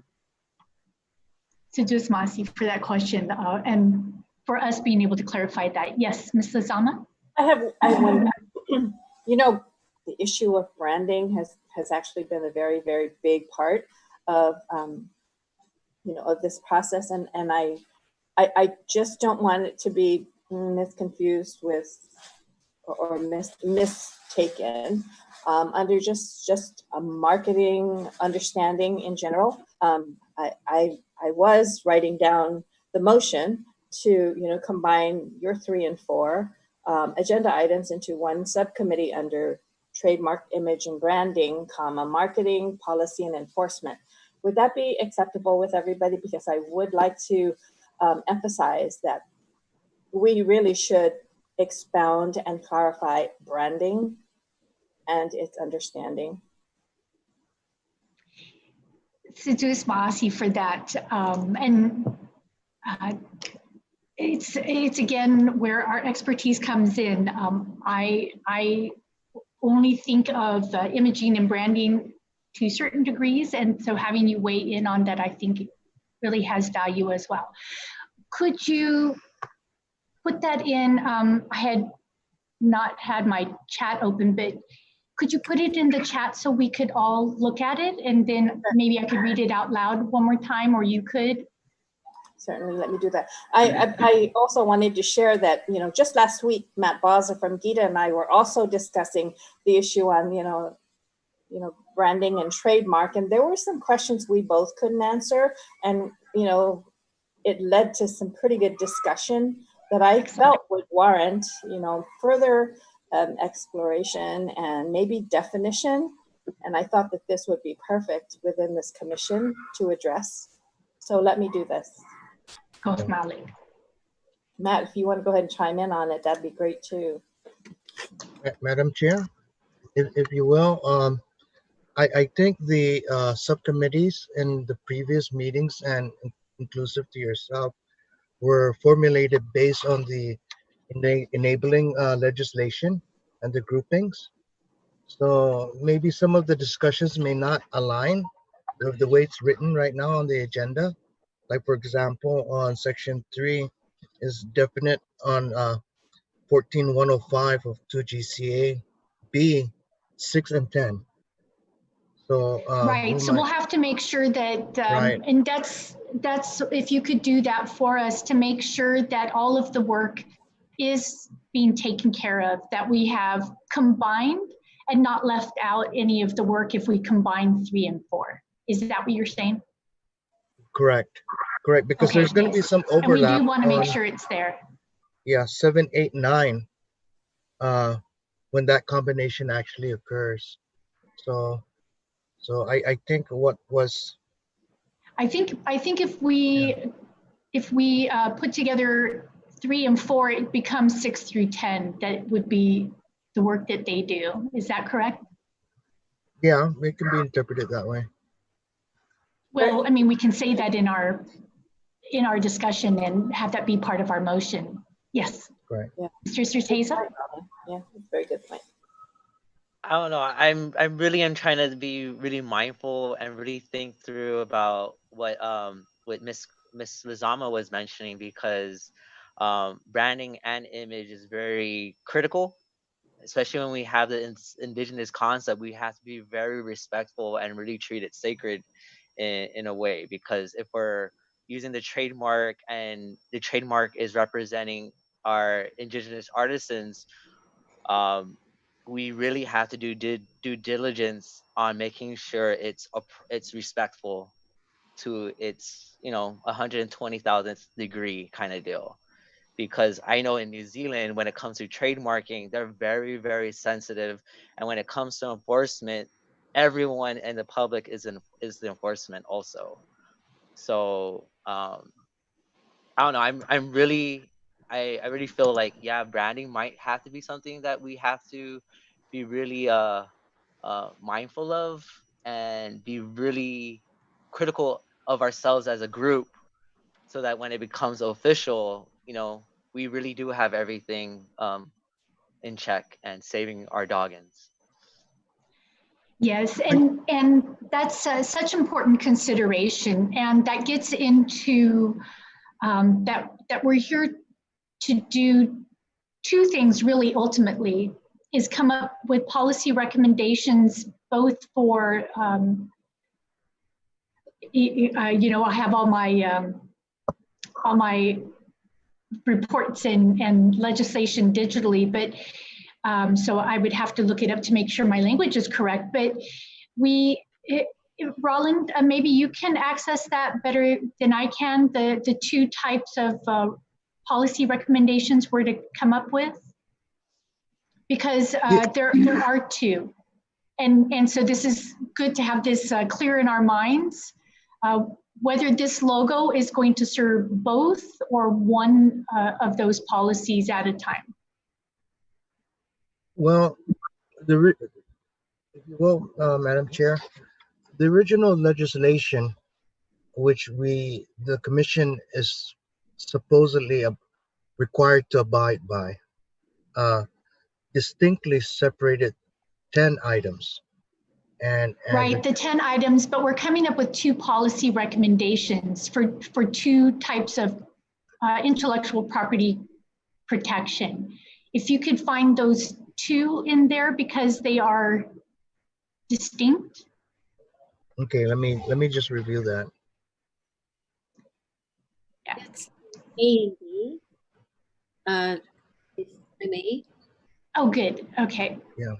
So just Masi for that question and for us being able to clarify that. Yes, Ms. Lizama? I have one, you know, the issue of branding has actually been a very, very big part of, you know, of this process. And I just don't want it to be misconfused with or mistaken under just a marketing understanding in general. I was writing down the motion to, you know, combine your 3 and 4 agenda items into one subcommittee under trademark, image, and branding, marketing, policy, and enforcement. Would that be acceptable with everybody? Because I would like to emphasize that we really should expound and clarify branding and its understanding. Sujus Maasi for that. It's again where our expertise comes in. I only think of imaging and branding to certain degrees, and so having you weigh in on that, I think really has value as well. Could you put that in? I had not had my chat open, but could you put it in the chat so we could all look at it, and then maybe I could read it out loud one more time, or you could? Certainly, let me do that. I also wanted to share that, you know, just last week, Matt Bozza from GITA and I were also discussing the issue on, you know, branding and trademark. And there were some questions we both couldn't answer. And, you know, it led to some pretty good discussion that I felt would warrant, you know, further exploration and maybe definition. And I thought that this would be perfect within this commission to address. So let me do this. Gulf Malik. Matt, if you want to go ahead and chime in on it, that'd be great too. Madam Chair, if you will, I think the subcommittees in the previous meetings and inclusive to yourself were formulated based on the enabling legislation and the groupings. So maybe some of the discussions may not align with the way it's written right now on the agenda. Like for example, on section 3 is definite on 14105 of 2 GCA B 6 and 10. So Right, who so am we'll I? have to make sure that, Right. and that's, if you could do that for us to make sure that all of the work is being taken care of, that we have combined and not left out any of the work if we combine 3 and 4. Is that what you're saying? Correct. Correct. Because Okay, there's going to be some and we overlap do want to make on, sure it's there. yeah, 7, 8, 9, when that combination actually occurs. So I think what was, I think if we put together 3 and 4, it becomes 6 through 10. That would be the work that they do. Is that correct? yeah, it can be interpreted that way. Well, I mean, we can say that in our discussion and have that be part of our motion. Yes. Right. Yeah. Mr. Surteza? Yeah, that's a very good point. I don't know. I'm really am trying to be really mindful and really think through about what Miss Lizama was mentioning, because branding and image is very critical, especially when we have the indigenous concept. We have to be very respectful and really treat it sacred in a way, because if we're using the trademark and the trademark is representing our indigenous artisans, we really have to do due diligence on making sure it's respectful to its 120,000th degree kind of deal. Because I know in New Zealand, when it comes to trademarking, they're very, very sensitive, and when it comes to enforcement, everyone in the public is the enforcement also. So I don't know. I really feel like, yeah, branding might have to be something that we have to be really mindful of, and be really critical of ourselves as a group, so that when it becomes official, we really do have everything in check and saving our doggins. Yes, and that's such important consideration, and that gets into that we're here to do 2 things really ultimately, is come up with policy recommendations both for I have all my reports and legislation digitally, but so I would have to look it up to make sure my language is correct. But Roland, maybe you can access that better than I can, the 2 types of policy recommendations we're to come up with, because there are 2. And so this is good to have this clear in our minds, whether this logo is going to serve both or one of those policies at a time. Well, Madam Chair, the original legislation, which the commission is supposedly required to abide by, distinctly separated 10 items. And right, the 10 items, but we're coming up with 2 policy recommendations for 2 types of intellectual property protection. If you could find those 2 in there, because they are distinct. Okay, let me just review that. Yeah. That's A and B. If I may. Oh, good. Okay. Yeah.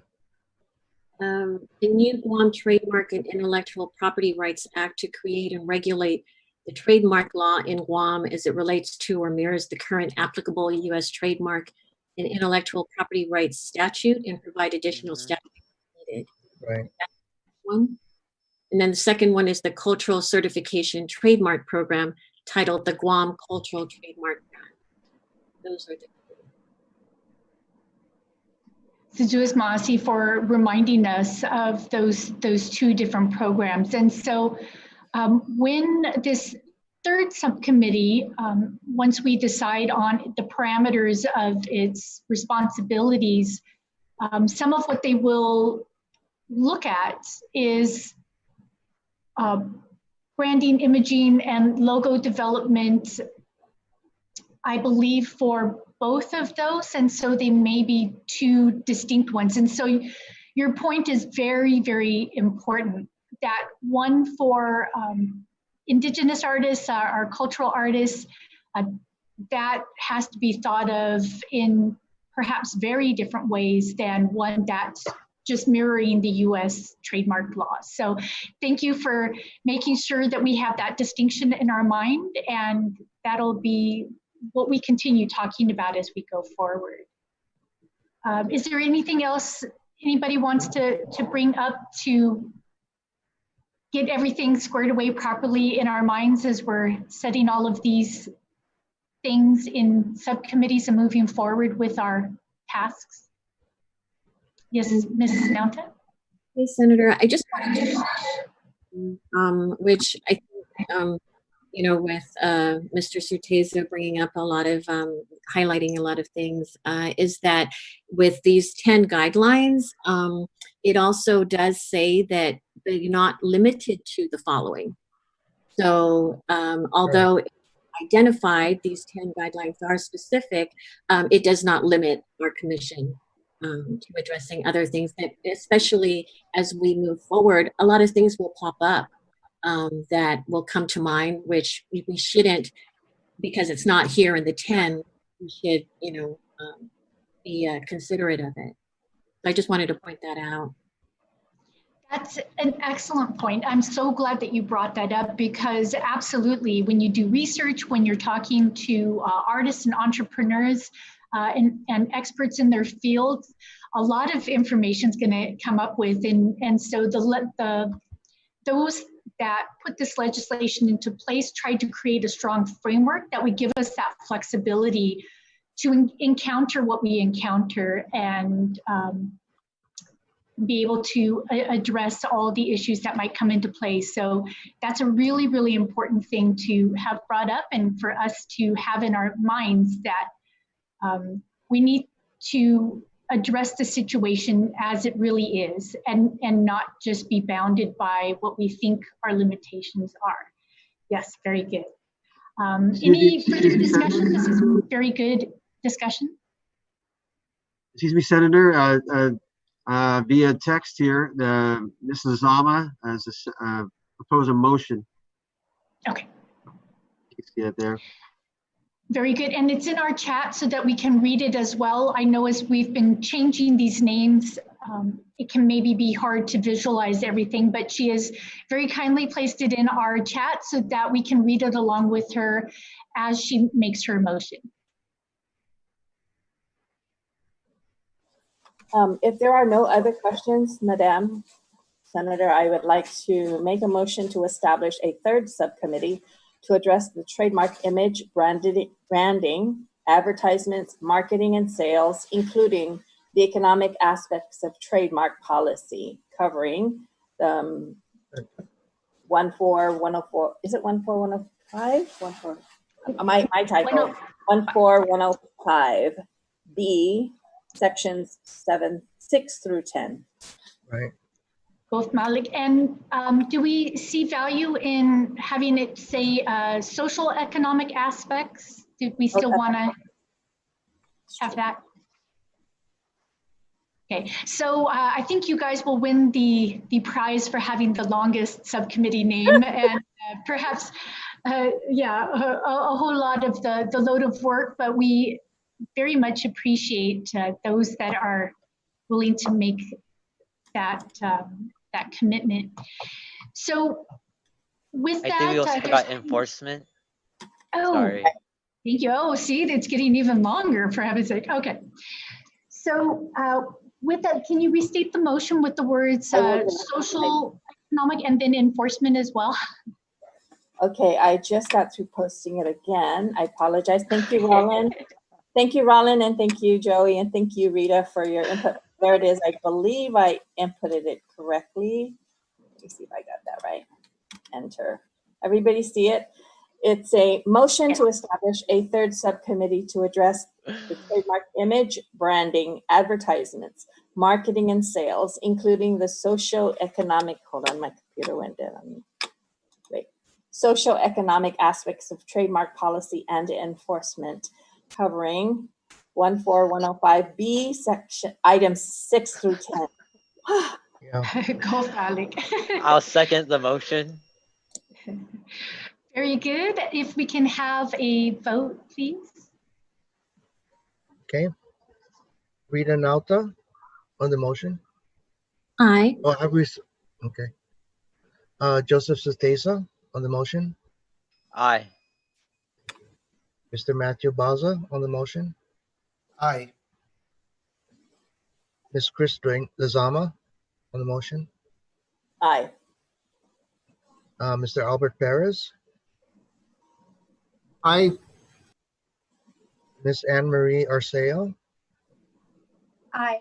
The new Guam Trademark and Intellectual Property Rights Act to create and regulate the trademark law in Guam as it relates to or mirrors the current applicable U.S. trademark and intellectual property rights statute, and provide additional statute needed. Right. That's one. And then the second one is the Cultural Certification Trademark Program, titled the Guam Cultural Trademark Act. Those are the Sujuis Maasi for reminding us of those 2 different programs. And so when this 3rd subcommittee, once we decide on the parameters of its responsibilities, some of what they will look at is branding, imaging, and logo development, I believe, for both of those. And so they may be 2 distinct ones. And so your point is very, very important. that one for Indigenous artists, our cultural artists, that has to be thought of in perhaps very different ways than one that's just mirroring the US trademark laws. So thank you for making sure that we have that distinction in our mind, and that'll be what we continue talking about as we go forward. Is there anything else anybody wants to bring up to get everything squared away properly in our minds as we're setting all of these things in subcommittees and moving forward with our tasks? Yes, Mrs. Nauta? Hey, Senator, I just wanted to, which I think, you know, with Mr. Surteza bringing up a lot of, highlighting a lot of things, is that with these 10 guidelines, it also does say that they're not limited to the following. So although identified, these 10 guidelines are specific, it does not limit our commission to addressing other things, that especially as we move forward, a lot of things will pop up that will come to mind, which we shouldn't, because it's not here in the 10, we should, you know, be considerate of it. So I just wanted to point that out. That's an excellent point. I'm so glad that you brought that up, because absolutely, when you do research, when you're talking to artists and entrepreneurs and experts in their fields, a lot of information is going to come up with, and so those that put this legislation into place tried to create a strong framework that would give us that flexibility to encounter what we encounter and be able to address all the issues that might come into play. So that's a really, really important thing to have brought up, and for us to have in our minds that we need to address the situation as it really is, and not just be bounded by what we think our limitations are. Yes, very good. Any further discussion? This is very good discussion. Excuse me, Senator. Via text here, Mrs. Zama has proposed a motion. Okay. You see it there. Very good, and it's in our chat so that we can read it as well. I know as we've been changing these names, it can maybe be hard to visualize everything, but she has very kindly placed it in our chat so that we can read it along with her as she makes her motion. If there are no other questions, Madam Senator, I would like to make a motion to establish a third subcommittee to address the trademark image, branding, advertisements, marketing, and sales, including the economic aspects of trademark policy, covering 14104. Is it 14105? My typo. 14105B, sections 6 through 10. Right. Both Malik, and do we see value in having it say social economic aspects? Do we still want to have that? Okay, so I think you guys will win the prize for having the longest subcommittee name, and perhaps, yeah, a whole lot of the load of work, but we very much appreciate those that are willing to make that that commitment. So with that, I think we also forgot enforcement. Oh, sorry. Thank you. Oh, see, it's getting even longer, for heaven's sake. Okay. So with that, can you restate the motion with the words social, economic, and then enforcement as well? Okay, I just got through posting it again. I apologize. Thank you, Roland. Thank you, Roland, and thank you, Joey, and thank you, Rita, for your input. There it is. I believe I inputted it correctly. Let me see if I got that right. Enter. Everybody see it? It's a motion to establish a third subcommittee to address the trademark image, branding, advertisements, marketing, and sales, including the socio-economic, hold on, my computer went down. Wait. Socio-economic aspects of trademark policy and enforcement, covering 14105B, section items 6 through 10. Yeah. Go, Alec. I'll second the motion. Very good. If we can have a vote, please. Okay. Rita Nauta on the motion. Aye. Oh, okay. Joseph Sestesa on the motion. Aye. Mr. Matthew Baza on the motion. Aye. Ms. Chris Lezama on the motion. Aye. Mr. Albert Perez. Aye. Ms. Anne Marie Arceo. Aye.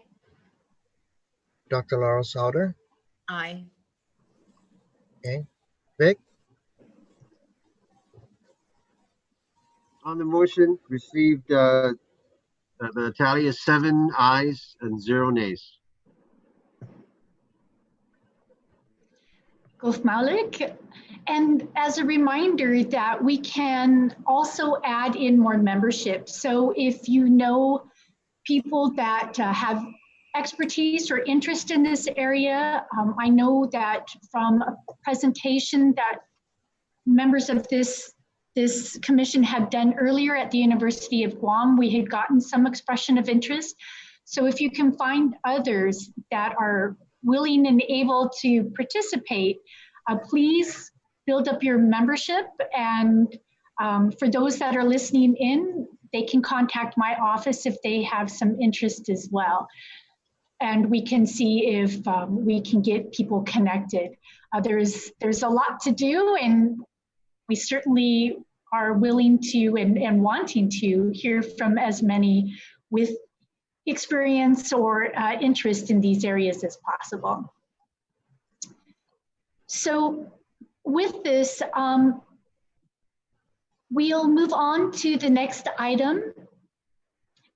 Dr. Laura Sauter. Aye. Okay. Vic. On the motion, received, the tally is 7 ayes and 0 nays. Gulf Malik. And as a reminder that we can also add in more membership. So if you know people that have expertise or interest in this area, I know that from a presentation that members of this commission had done earlier at the University of Guam, we had gotten some expression of interest. So if you can find others that are willing and able to participate, please build up your membership. And for those that are listening in, they can contact my office if they have some interest as well. And we can see if we can get people connected. There's a lot to do, and we certainly are willing to and wanting to hear from as many with experience or interest in these areas as possible. So with this, we'll move on to the next item,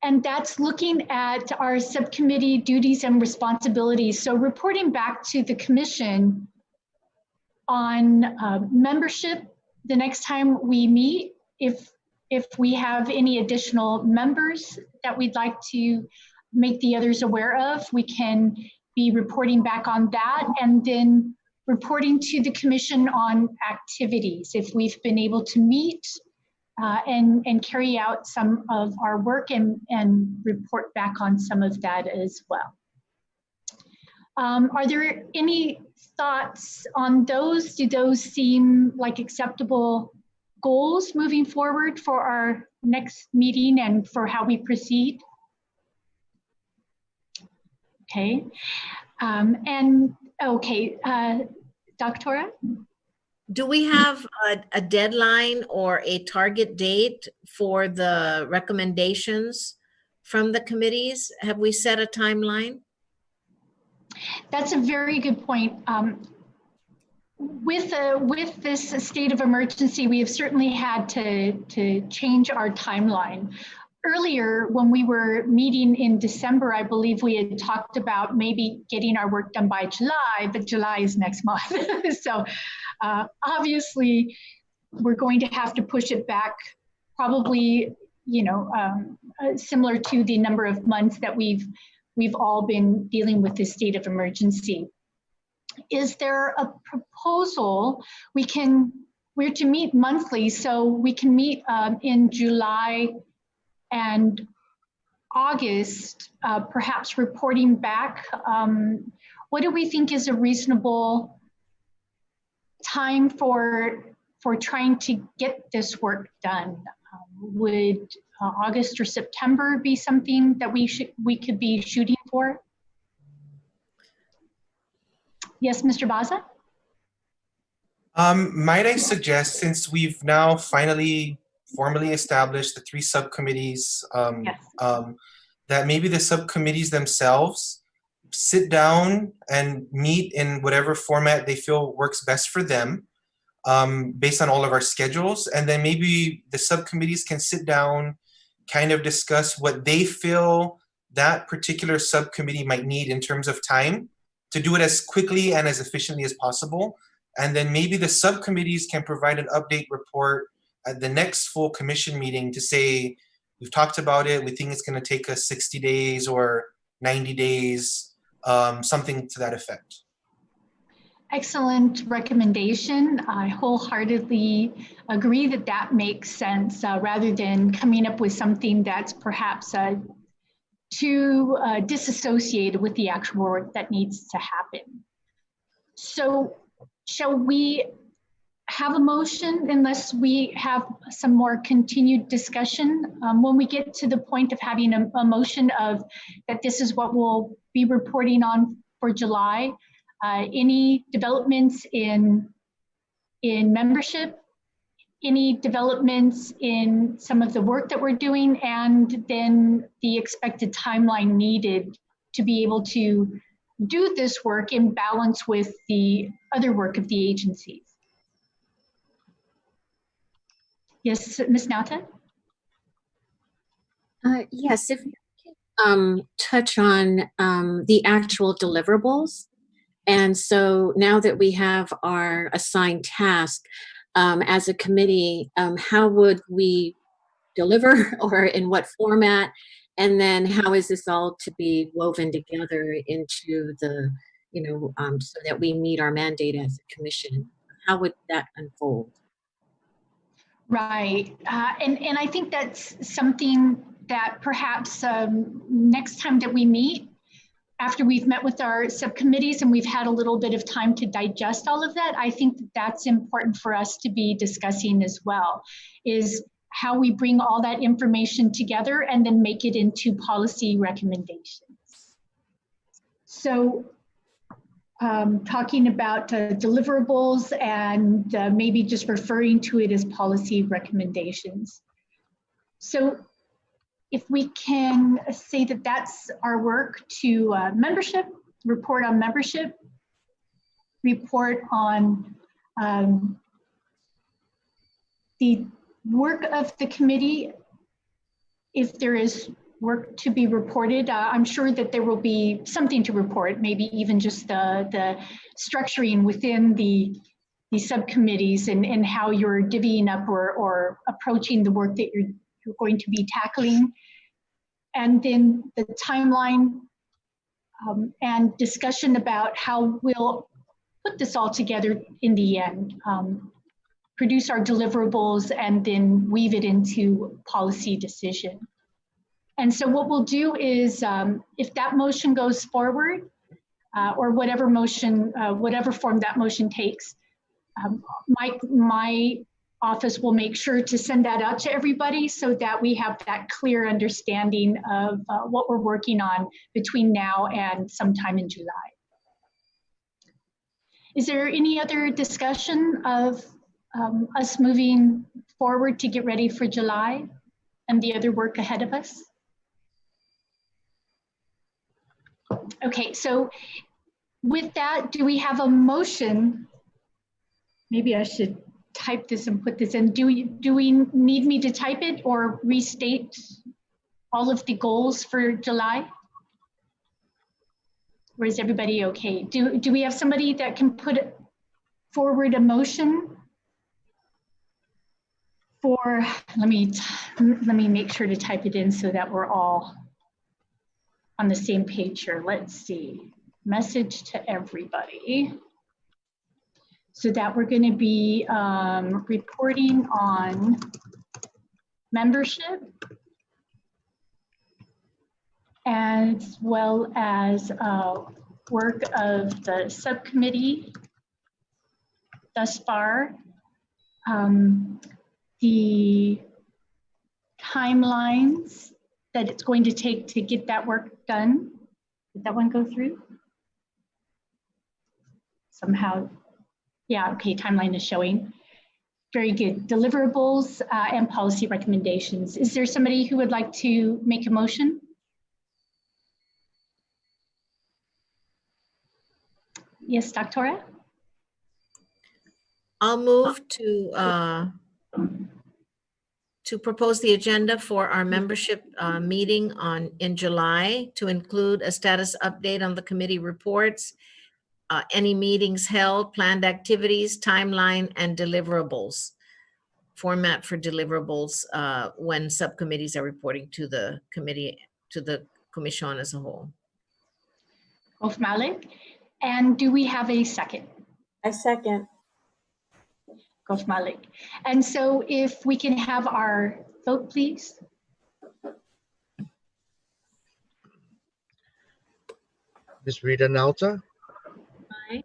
and that's looking at our subcommittee duties and responsibilities. So reporting back to the commission on membership the next time we meet. If we have any additional members that we'd like to make the others aware of, we can be reporting back on that, and then reporting to the commission on activities, if we've been able to meet and carry out some of our work and report back on some of that as well. Are there any thoughts on those? Do those seem like acceptable goals moving forward for our next meeting and for how we proceed? Okay, Doctora? Do we have a deadline or a target date for the recommendations from the committees? Have we set a timeline? That's a very good point. With this state of emergency, we have certainly had to change our timeline. Earlier, when we were meeting in December, I believe we had talked about maybe getting our work done by July, but July is next month. So obviously, we're going to have to push it back, probably, similar to the number of months that we've all been dealing with this state of emergency. Is there a proposal? We're to meet monthly, so we can meet in July and August, perhaps reporting back. What do we think is a reasonable time for trying to get this work done? Would August or September be something that we could be shooting for? Yes, Mr. Baza? Might I suggest, since we've now finally formally established the 3 subcommittees, Yes. that maybe the subcommittees themselves sit down and meet in whatever format they feel works best for them, based on all of our schedules. And then maybe the subcommittees can sit down, kind of discuss what they feel that particular subcommittee might need in terms of time to do it as quickly and as efficiently as possible. And then maybe the subcommittees can provide an update report at the next full commission meeting to say, we've talked about it, we think it's going to take us 60 days or 90 days. something to that effect. Excellent recommendation. I wholeheartedly agree that that makes sense rather than coming up with something that's perhaps too disassociated with the actual work that needs to happen. So shall we have a motion unless we have some more continued discussion? When we get to the point of having a motion of that this is what we'll be reporting on for July, any developments in membership, any developments in some of the work that we're doing, and then the expected timeline needed to be able to do this work in balance with the other work of the agencies. Yes, Ms. Nauta? Yes, if you could touch on the actual deliverables. And so now that we have our assigned task as a committee, how would we deliver or in what format? And then how is this all to be woven together into the, so that we meet our mandate as a commission? How would that unfold? Right, and I think that's something that perhaps next time that we meet, after we've met with our subcommittees and we've had a little bit of time to digest all of that, I think that that's important for us to be discussing as well, is how we bring all that information together and then make it into policy recommendations. So talking about deliverables and maybe just referring to it as policy recommendations. So if we can say that that's our work to membership, report on membership, report on the work of the committee. If there is work to be reported, I'm sure that there will be something to report, maybe even just the structuring within the subcommittees and how you're divvying up or approaching the work that you're going to be tackling. And then the timeline and discussion about how we'll put this all together in the end, produce our deliverables and then weave it into policy decision. And so what we'll do is if that motion goes forward or whatever motion, whatever form that motion takes, my office will make sure to send that out to everybody so that we have that clear understanding of what we're working on between now and sometime in July. Is there any other discussion of us moving forward to get ready for July and the other work ahead of us? Okay, so with that, do we have a motion? Maybe I should type this and put this in. Do we need me to type it or restate all of the goals for July? Or is everybody okay? Do we have somebody that can put forward a motion for, let me make sure to type it in so that we're all on the same page here. Let's see, message to everybody. So that we're going to be reporting on membership as well as work of the subcommittee thus far. The timelines that it's going to take to get that work done. Did that one go through? Somehow. Yeah, okay, timeline is showing. Very good. Deliverables and policy recommendations. Is there somebody who would like to make a motion? Yes, Doctora? I'll move to propose the agenda for our membership meeting in July to include a status update on the committee reports, any meetings held, planned activities, timeline, and deliverables. Format for deliverables when subcommittees are reporting to the committee, to the commission as a whole. Gulf Malik. And do we have a second? I second. Gulf Malik. And so if we can have our vote, please. Ms. Rita Nauta, Aye.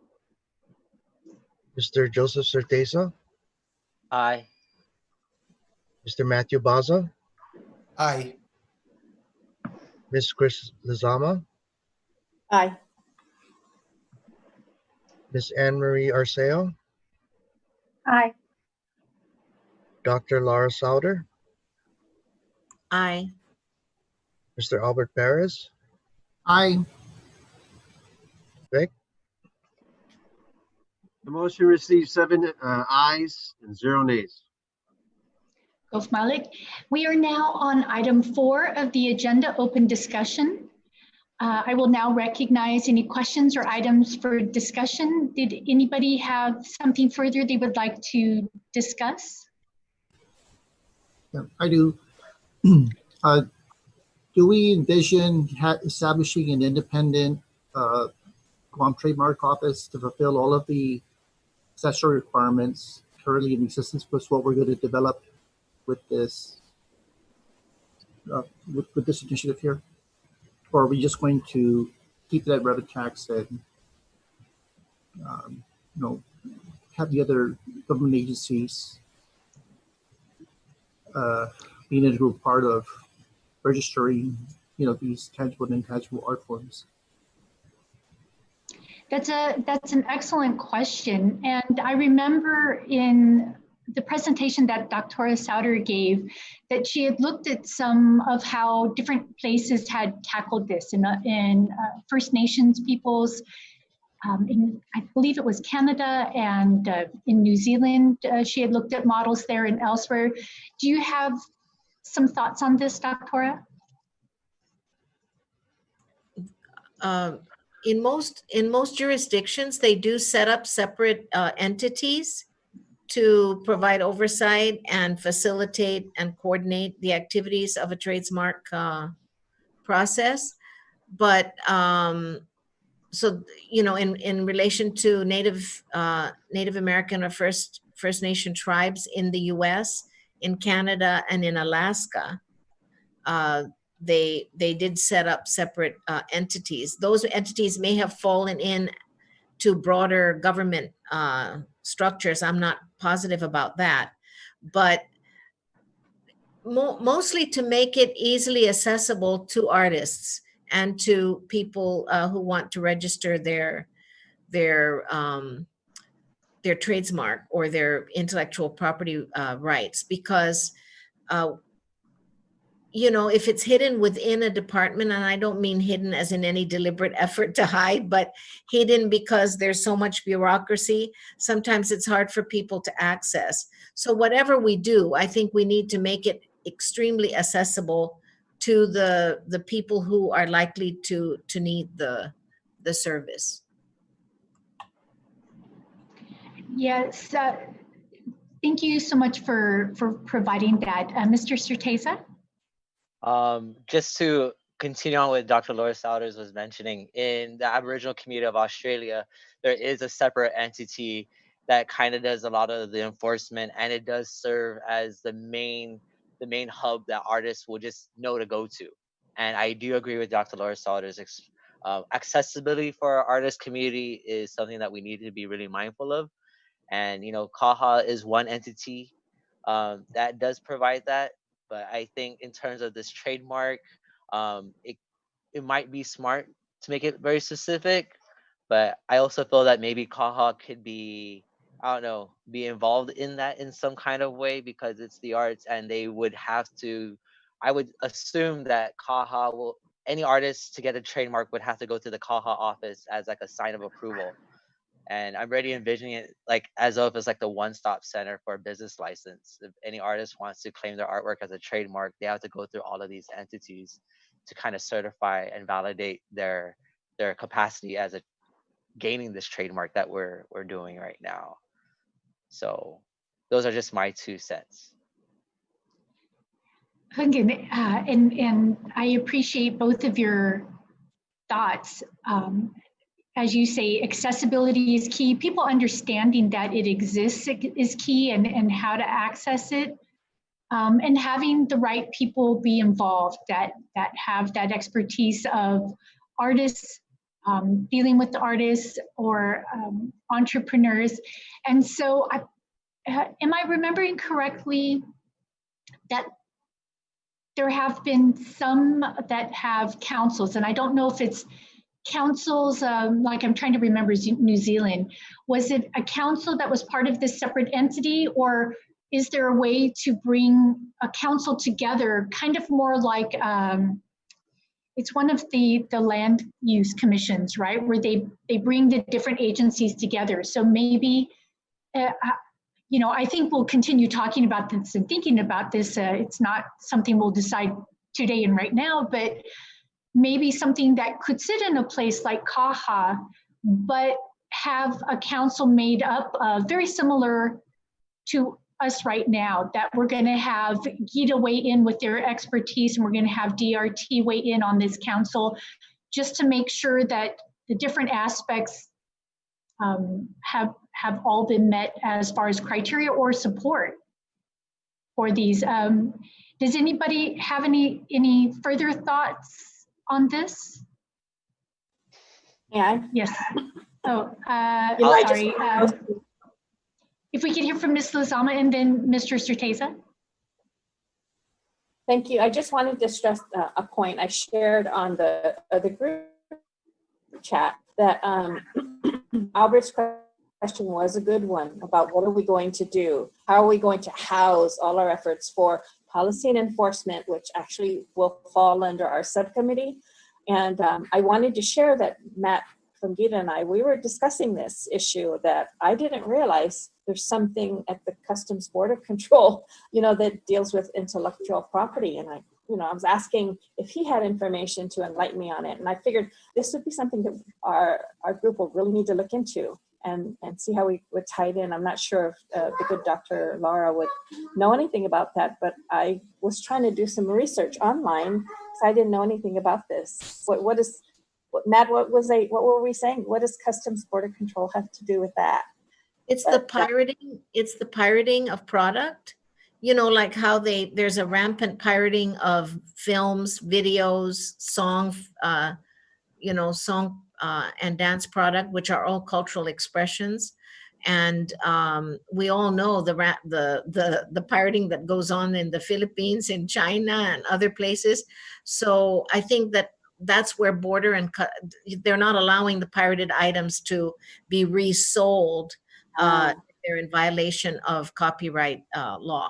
Mr. Joseph Certeza, Aye. Mr. Matthew Baza, Aye. Ms. Chris Lizama, Aye. Ms. Anne Marie Arceo, Aye. Dr. Laura Sauter, Aye. Mr. Albert Perez, Aye. Vic, The motion received 7 ayes and 0 nays. Gulf Malik. We are now on item 4 of the agenda, open discussion. I will now recognize any questions or items for discussion. Did anybody have something further they would like to discuss? Yeah, I do. Do we envision establishing an independent Guam Trademark Office to fulfill all of the statutory requirements currently in existence, plus what we're going to develop with this with this initiative here? Or are we just going to keep that revenue tax and have the other government agencies be an integral part of registering these tangible and intangible art forms? That's an excellent question. And I remember in the presentation that Dr. Sauter gave that she had looked at some of how different places had tackled this in First Nations peoples, I believe it was Canada and in New Zealand. She had looked at models there and elsewhere. Do you have some thoughts on this, Dr.? In most jurisdictions, they do set up separate entities to provide oversight and facilitate and coordinate the activities of a trademark process. But so in relation to Native American or First Nation tribes in the U.S., in Canada, and in Alaska, they did set up separate entities. Those entities may have fallen in to broader government structures. I'm not positive about that, but mostly to make it easily accessible to artists and to people who want to register their trademark or their intellectual property rights, because if it's hidden within a department, and I don't mean hidden as in any deliberate effort to hide, but hidden because there's so much bureaucracy, sometimes it's hard for people to access. So whatever we do, I think we need to make it extremely accessible to the people who are likely to need the service. Yes, thank you so much for providing that. Mr. Certeza? Just to continue on what Dr. Laura Souders was mentioning, in the Aboriginal community of Australia, there is a separate entity that kind of does a lot of the enforcement, and it does serve as the main hub that artists will just know to go to. And I do agree with Dr. Laura Souders. Accessibility for our artist community is something that we need to be really mindful of. And CAHA is one entity that does provide that. But I think in terms of this trademark, it might be smart to make it very specific. But I also feel that maybe CAHA could be, be involved in that in some kind of way, because it's the arts, and they would have to, I would assume that CAHA any artist to get a trademark would have to go to the CAHA office as like a sign of approval. And I'm already envisioning it as though it's like the one-stop center for a business license. If any artist wants to claim their artwork as a trademark, they have to go through all of these entities to kind of certify and validate their capacity as gaining this trademark that we're doing right now. So those are just my 2 cents. And I appreciate both of your thoughts. As you say, accessibility is key. People understanding that it exists is key, and how to access it. And having the right people be involved that have that expertise of artists, dealing with the artists, or entrepreneurs. And so am I remembering correctly that there have been some that have councils, and I don't know if it's councils, like I'm trying to remember New Zealand. Was it a council that was part of this separate entity, or is there a way to bring a council together, kind of more like, it's one of the land use commissions, right? Where they bring the different agencies together. So maybe, I think we'll continue talking about this and thinking about this. It's not something we'll decide today and right now, but maybe something that could sit in a place like Kaha, but have a council made up very similar to us right now, that we're going to have Gita weigh in with their expertise, and we're going to have DRT weigh in on this council, just to make sure that the different aspects have all been met as far as criteria or support for these. Does anybody have any further thoughts on this? Yeah. Yes. Oh, sorry. If we could hear from Ms. Lozama and then Mr. Certeza. Thank you. I just wanted to stress a point I shared on the group chat, that Albert's question was a good one about what are we going to do? How are we going to house all our efforts for policy and enforcement, which actually will fall under our subcommittee? And I wanted to share that Matt from Gita and we were discussing this issue, that I didn't realize there's something at the Customs Border Control, that deals with intellectual property. And I was asking if he had information to enlighten me on it. And I figured this would be something that our group will really need to look into and see how we would tie it in. I'm not sure if the good Dr. Laura would know anything about that, but I was trying to do some research online because I didn't know anything about this. Matt, what were we saying? What does Customs Border Control have to do with that? It's the pirating of product. Like how there's a rampant pirating of films, videos, song and dance product, which are all cultural expressions. And we all know the pirating that goes on in the Philippines, in China, and other places. So I think that's where border and they're not allowing the pirated items to be resold. They're in violation of copyright law.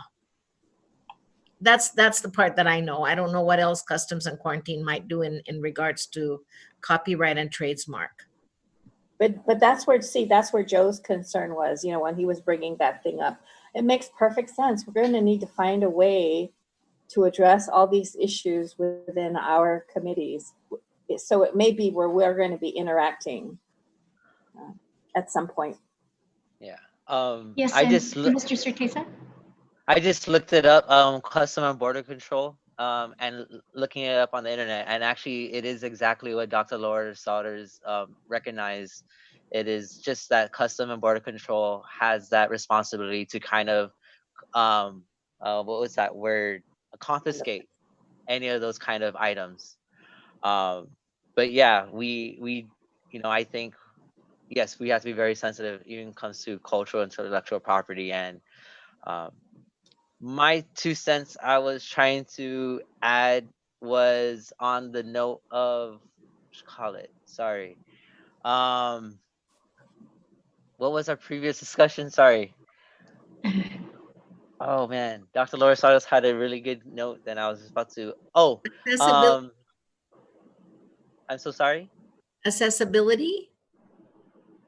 That's the part that I know. I don't know what else Customs and Quarantine might do in regards to copyright and trademark. But that's where Joe's concern was, when he was bringing that thing up. It makes perfect sense. We're going to need to find a way to address all these issues within our committees. So it may be where we're going to be interacting at some point. Yeah. Yes, Mr. Certeza? I just looked it up, Custom and Border Control, and looking it up on the internet, and actually it is exactly what Dr. Laura Souders recognized. It is just that Custom and Border Control has that responsibility to kind of, what was that word? Confiscate any of those kind of items. But yeah, we I think, yes, we have to be very sensitive even when it comes to cultural and intellectual property. And my 2 cents I was trying to add was on the note of, sorry. What was our previous discussion? Sorry. Oh man, Dr. Laura Saras had a really good note. Then I was about to. I'm so sorry. Accessibility.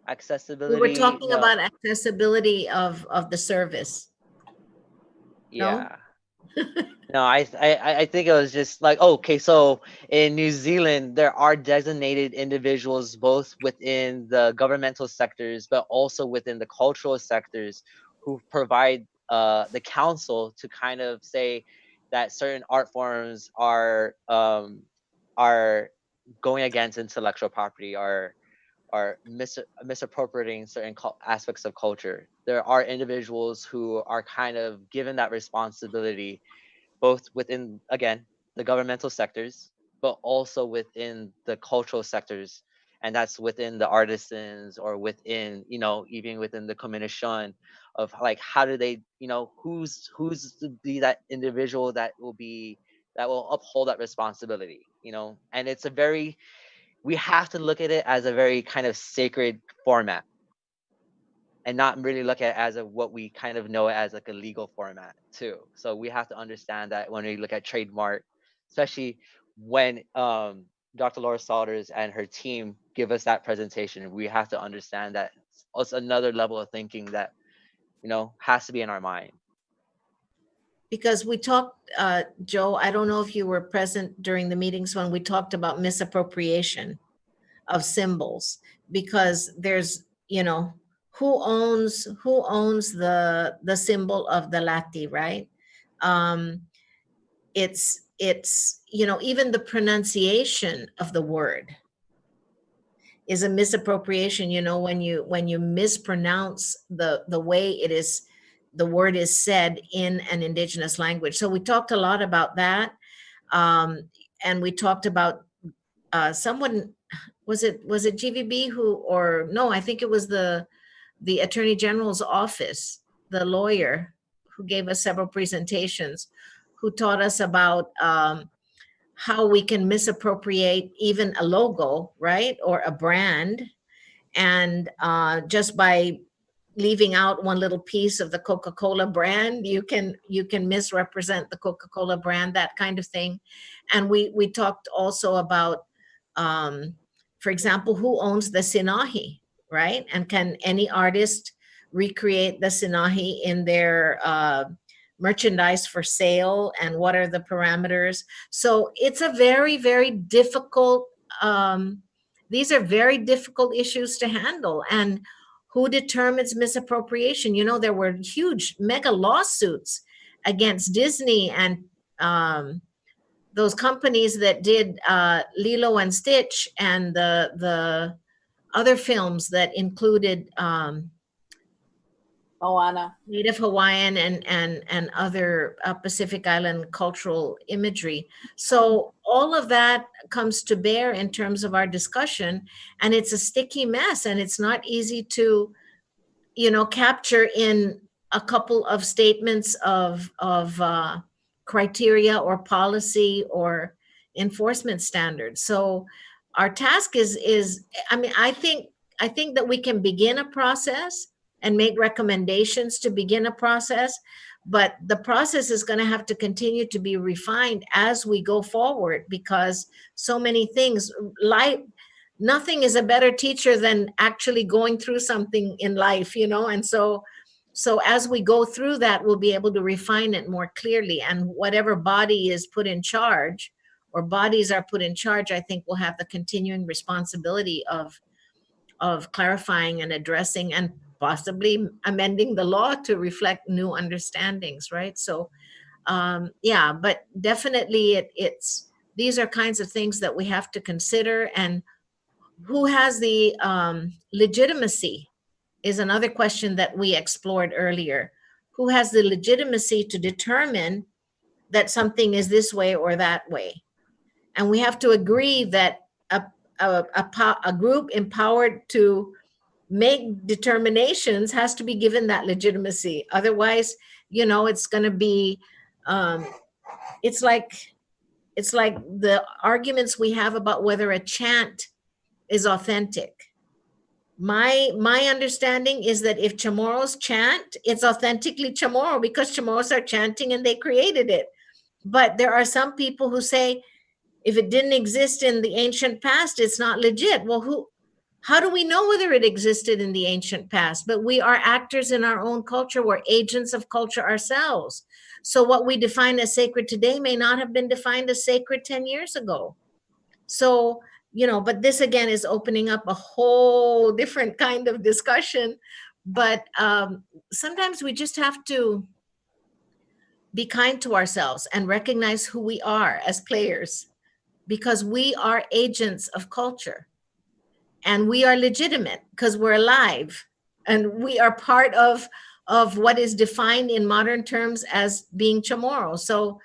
Accessibility. We were talking about accessibility of the service. Yeah. No, I think it was just like, okay, so in New Zealand, there are designated individuals both within the governmental sectors, but also within the cultural sectors who provide the council to kind of say that certain art forms are going against intellectual property are misappropriating certain aspects of culture. There are individuals who are kind of given that responsibility, both within, again, the governmental sectors, but also within the cultural sectors. And that's within the artisans, or within, even within the commission of like, how do they, who's to be that individual that will uphold that responsibility, and it's a very, we have to look at it as a very kind of sacred format, and not really look at it as what we kind of know as like a legal format too. So we have to understand that when we look at trademark, especially when Dr. Laura Salters and her team give us that presentation, we have to understand that it's another level of thinking that, has to be in our mind. Because we talked, Joe, I don't know if you were present during the meetings when we talked about misappropriation of symbols, because there's, who owns the symbol of the Lati, right? It's even the pronunciation of the word is a misappropriation. When you mispronounce the way it is, the word is said in an indigenous language. So we talked a lot about that, and we talked about someone. Was it GVB or no? I think it was the Attorney General's office, the lawyer who gave us several presentations, who taught us about how we can misappropriate even a logo, right, or a brand, and just by leaving out one little piece of the Coca-Cola brand, you can misrepresent the Coca-Cola brand, that kind of thing. And we talked also about, for example, who owns the Sinahi, right? And can any artist recreate the Sinahi in their merchandise for sale, and what are the parameters? So it's a very, very difficult, these are very difficult issues to handle. And who determines misappropriation? There were huge mega lawsuits against Disney and those companies that did Lilo and Stitch, and the other films that included Moana, Native Hawaiian and other Pacific Island cultural imagery. So all of that comes to bear in terms of our discussion, and it's a sticky mess, and it's not easy to, capture in a couple of statements of criteria or policy or enforcement standards. So our task is, I think that we can begin a process and make recommendations to begin a process, but the process is going to have to continue to be refined as we go forward, because so many things, nothing is a better teacher than actually going through something in life, and so as we go through that, we'll be able to refine it more clearly. And whatever body is put in charge, or bodies are put in charge, I think will have the continuing responsibility of clarifying and addressing and possibly amending the law to reflect new understandings, right? So but definitely these are kinds of things that we have to consider. And who has the legitimacy is another question that we explored earlier. Who has the legitimacy to determine that something is this way or that way? And we have to agree that a group empowered to make determinations has to be given that legitimacy. Otherwise, it's going to be, it's like the arguments we have about whether a chant is authentic. My understanding is that if Chamorros chant, it's authentically Chamorro because Chamorros are chanting and they created it. But there are some people who say, if it didn't exist in the ancient past, it's not legit. Well, how do we know whether it existed in the ancient past? But we are actors in our own culture. We're agents of culture ourselves. So what we define as sacred today may not have been defined as sacred 10 years ago. So, but this again is opening up a whole different kind of discussion. But sometimes we just have to be kind to ourselves and recognize who we are as players. because we are agents of culture, and we are legitimate because we're alive, and we are part of what is defined in modern terms as being Chamorro. So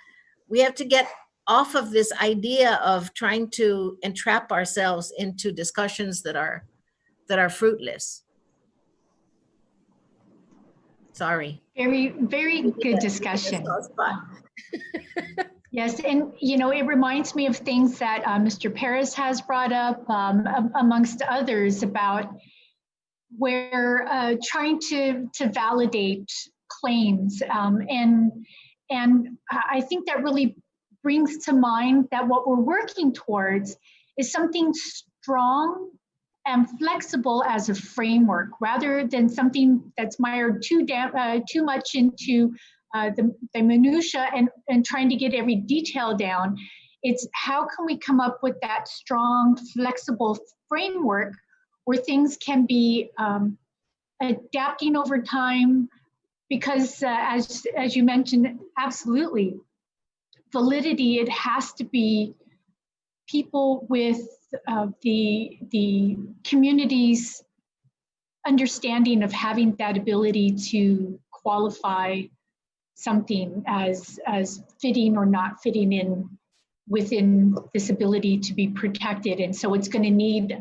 we have to get off of this idea of trying to entrap ourselves into discussions that are fruitless. Sorry. Very, very good discussion. Yes, and it reminds me of things that Mr. Perez has brought up, amongst others, about where trying to validate claims, and I think that really brings to mind that what we're working towards is something strong and flexible as a framework, rather than something that's mired too much into the minutia and trying to get every detail down. It's how can we come up with that strong, flexible framework where things can be adapting over time, because as you mentioned, absolutely, validity, it has to be people with the community's understanding of having that ability to qualify something as fitting or not fitting in within this ability to be protected. And so it's going to need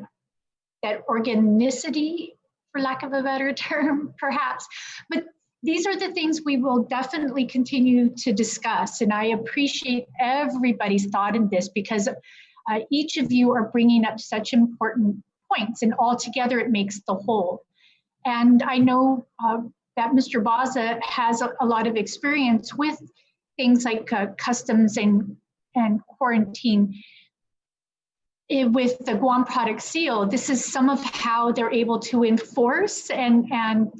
that organicity, for lack of a better term, perhaps. But these are the things we will definitely continue to discuss. And I appreciate everybody's thought in this, because each of you are bringing up such important points, and all together it makes the whole. And I know that Mr. Baza has a lot of experience with things like customs and quarantine. With the Guam product seal, this is some of how they're able to enforce and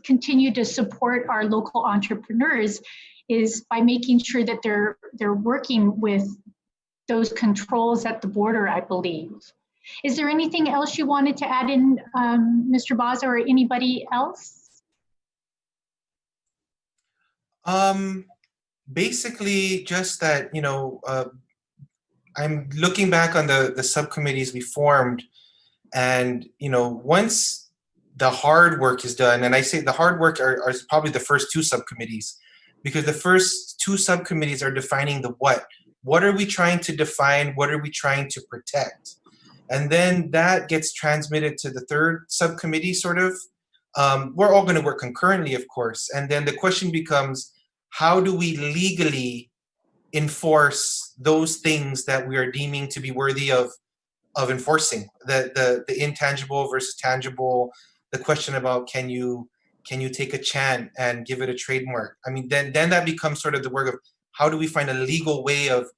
continue to support our local entrepreneurs, is by making sure that they're working with those controls at the border, I believe. Is there anything else you wanted to add in, Mr. Baza, or anybody else? Basically, just that, I'm looking back on the subcommittees we formed, and once the hard work is done, and I say the hard work are probably the first two subcommittees, because the first two subcommittees are defining the what. What are we trying to define? What are we trying to protect? And then that gets transmitted to the third subcommittee, sort of. We're all going to work concurrently, of course. And then the question becomes, how do we legally enforce those things that we are deeming to be worthy of enforcing? The intangible versus tangible, the question about can you take a chant and give it a trademark? I mean, then that becomes sort of the work of how do we find a legal way of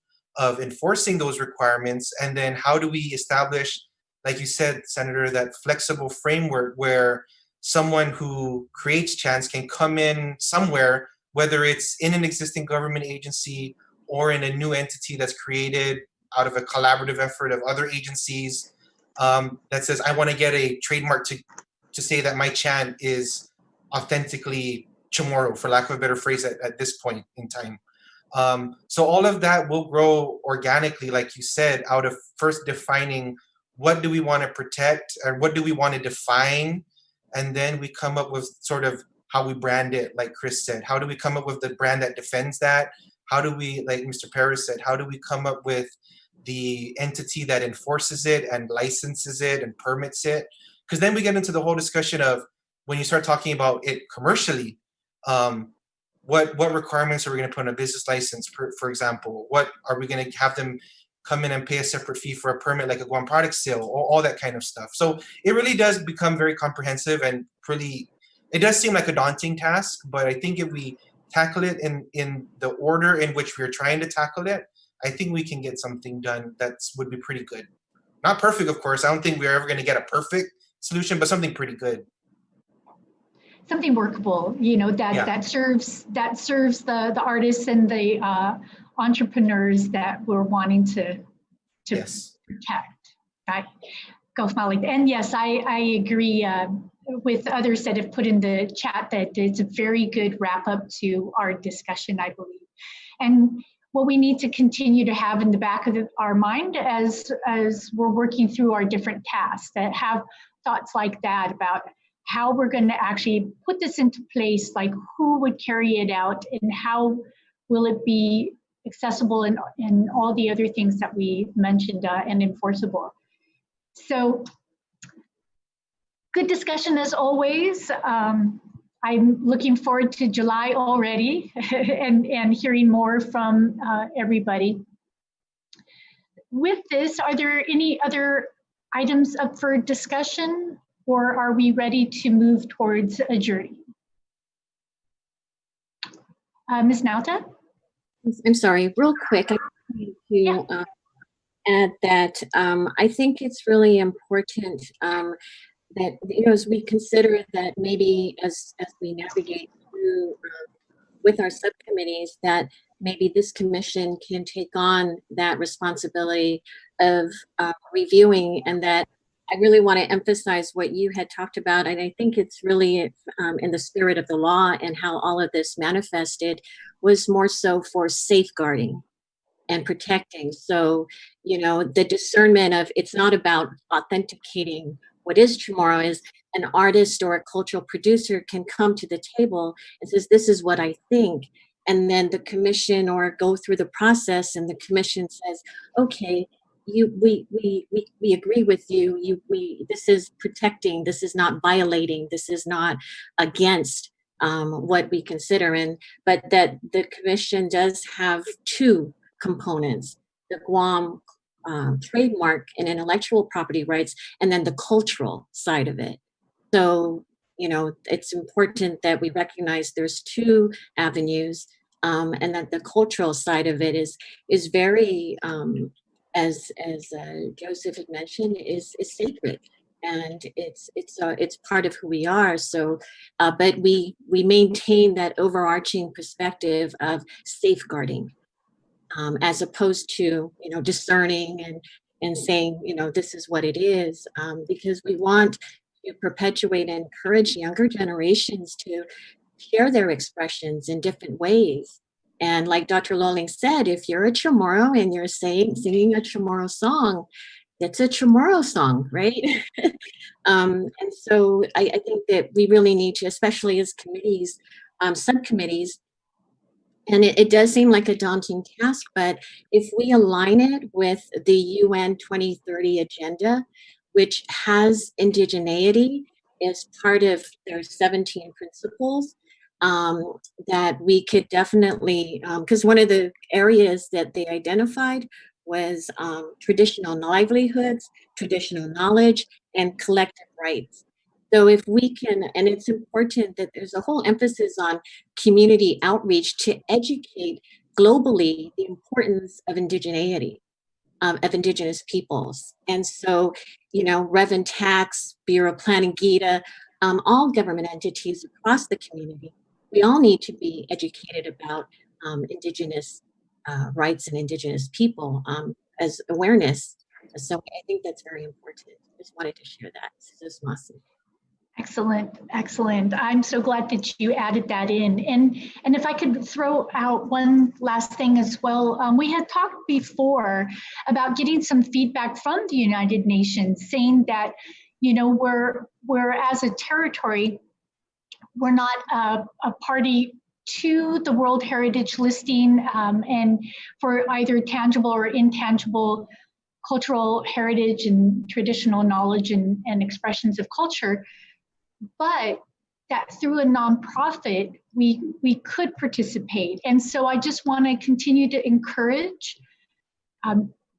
enforcing those requirements, and then how do we establish, like you said, Senator, that flexible framework where someone who creates chants can come in somewhere, whether it's in an existing government agency or in a new entity that's created out of a collaborative effort of other agencies, that says, I want to get a trademark to say that my chant is authentically Chamorro, for lack of a better phrase, at this point in time. So all of that will grow organically, like you said, out of first defining what do we want to protect or what do we want to define, and then we come up with sort of how we brand it, like Chris said. How do we come up with the brand that defends that? How do we, like Mr. Perez said, how do we come up with the entity that enforces it and licenses it and permits it? Because then we get into the whole discussion of when you start talking about it commercially, what requirements are we going to put on a business license, for example? What are we going to have them come in and pay a separate fee for a permit like a Guam product sale, all that kind of stuff. So it really does become very comprehensive, and really, it does seem like a daunting task, but I think if we tackle it in the order in which we're trying to tackle it, I think we can get something done that would be pretty good. Not perfect, of course. I don't think we're ever going to get a perfect solution, but something pretty good. Something workable, that serves the artists and the entrepreneurs that we're wanting to yes. protect. Right? Go Malik. And yes, I agree with others that have put in the chat that it's a very good wrap up to our discussion, I believe. And what we need to continue to have in the back of our mind as we're working through our different tasks, that have thoughts like that about how we're going to actually put this into place, like who would carry it out and how will it be accessible and all the other things that we mentioned and enforceable. So good discussion as always. I'm looking forward to July already and hearing more from everybody. With this, are there any other items up for discussion, or are we ready to move towards adjourning? Ms. Nauta? I'm sorry, real quick, I need to add that I think it's really important that, you know, as we consider that maybe as we navigate through with our subcommittees, that maybe this commission can take on that responsibility of reviewing, and that I really want to emphasize what you had talked about, and I think it's really in the spirit of the law and how all of this manifested was more so for safeguarding and protecting. So, you know, the discernment of, it's not about authenticating what is tomorrow, is an artist or a cultural producer can come to the table and says, this is what I think. And then the commission, or go through the process, and the commission says, okay, we agree with you. This is protecting, this is not violating, this is not against what we consider. But that the commission does have two components: the Guam trademark and intellectual property rights, and then the cultural side of it. So, you know, it's important that we recognize there's two avenues, and that the cultural side of it is very, as Joseph had mentioned, is sacred, and it's part of who we are. So, but we maintain that overarching perspective of safeguarding, as opposed to, you know, discerning and saying, you know, this is what it is, because we want to perpetuate and encourage younger generations to share their expressions in different ways. And like Dr. Lolling said, if you're a Chamorro and you're singing a Chamorro song, it's a Chamorro song, right? And so I think that we really need to, especially as committees, subcommittees, and it does seem like a daunting task, but if we align it with the UN 2030 agenda, which has indigeneity as part of their 17 principles, that we could definitely, because one of the areas that they identified was traditional livelihoods, traditional knowledge, and collective rights. So if we can, and it's important that there's a whole emphasis on community outreach to educate globally the importance of indigeneity, of indigenous peoples. And so, you know, Reverend Tax, Bureau of Planning, GITA, all government entities across the community, we all need to be educated about indigenous rights and indigenous people as awareness. So I think that's very important. Just wanted to share that. This is awesome. Excellent, excellent. I'm so glad that you added that in. And if I could throw out one last thing as well, we had talked before about getting some feedback from the United Nations, saying that, you know, we're as a territory, we're not a party to the World Heritage listing, and for either tangible or intangible cultural heritage and traditional knowledge and expressions of culture. But that through a nonprofit, we could participate. And so I just want to continue to encourage.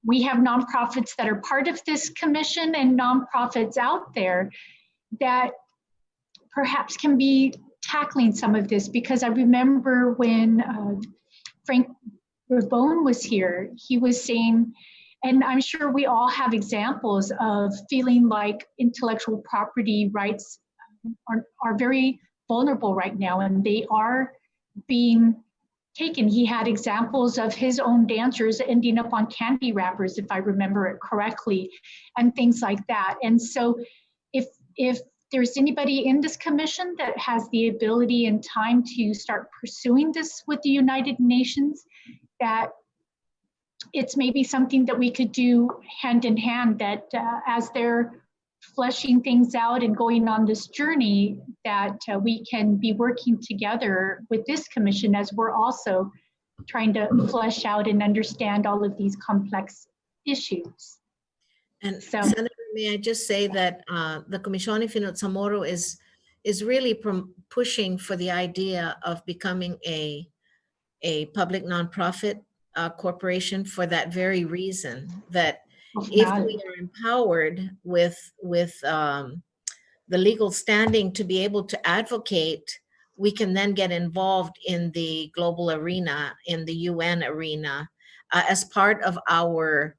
We have nonprofits that are part of this commission and nonprofits out there that perhaps can be tackling some of this, because I remember when Frank Rabone was here, he was saying, and I'm sure we all have examples of feeling like intellectual property rights are very vulnerable right now, and they are being taken. He had examples of his own dancers ending up on candy wrappers, if I remember it correctly, and things like that. And so if there's anybody in this commission that has the ability and time to start pursuing this with the United Nations, that it's maybe something that we could do hand in hand, that as they're fleshing things out and going on this journey, that we can be working together with this commission as we're also trying to flesh out and understand all of these complex issues. And So, Senator, may I just say that the Comisión Finot-Zamoro is really pushing for the idea of becoming a public nonprofit corporation for that very reason, that if we are empowered with the legal standing to be able to advocate, we can then get involved in the global arena, in the UN arena, as part of our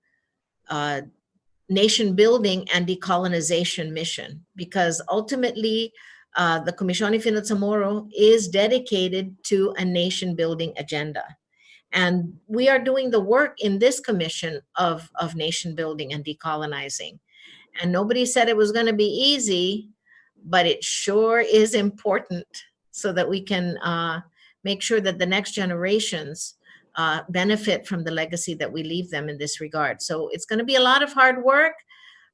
nation building and decolonization mission. Because ultimately, the Comisión Finot-Zamoro is dedicated to a nation building agenda. And we are doing the work in this commission of nation building and decolonizing. And nobody said it was going to be easy, but it sure is important so that we can make sure that the next generations benefit from the legacy that we leave them in this regard. So it's going to be a lot of hard work,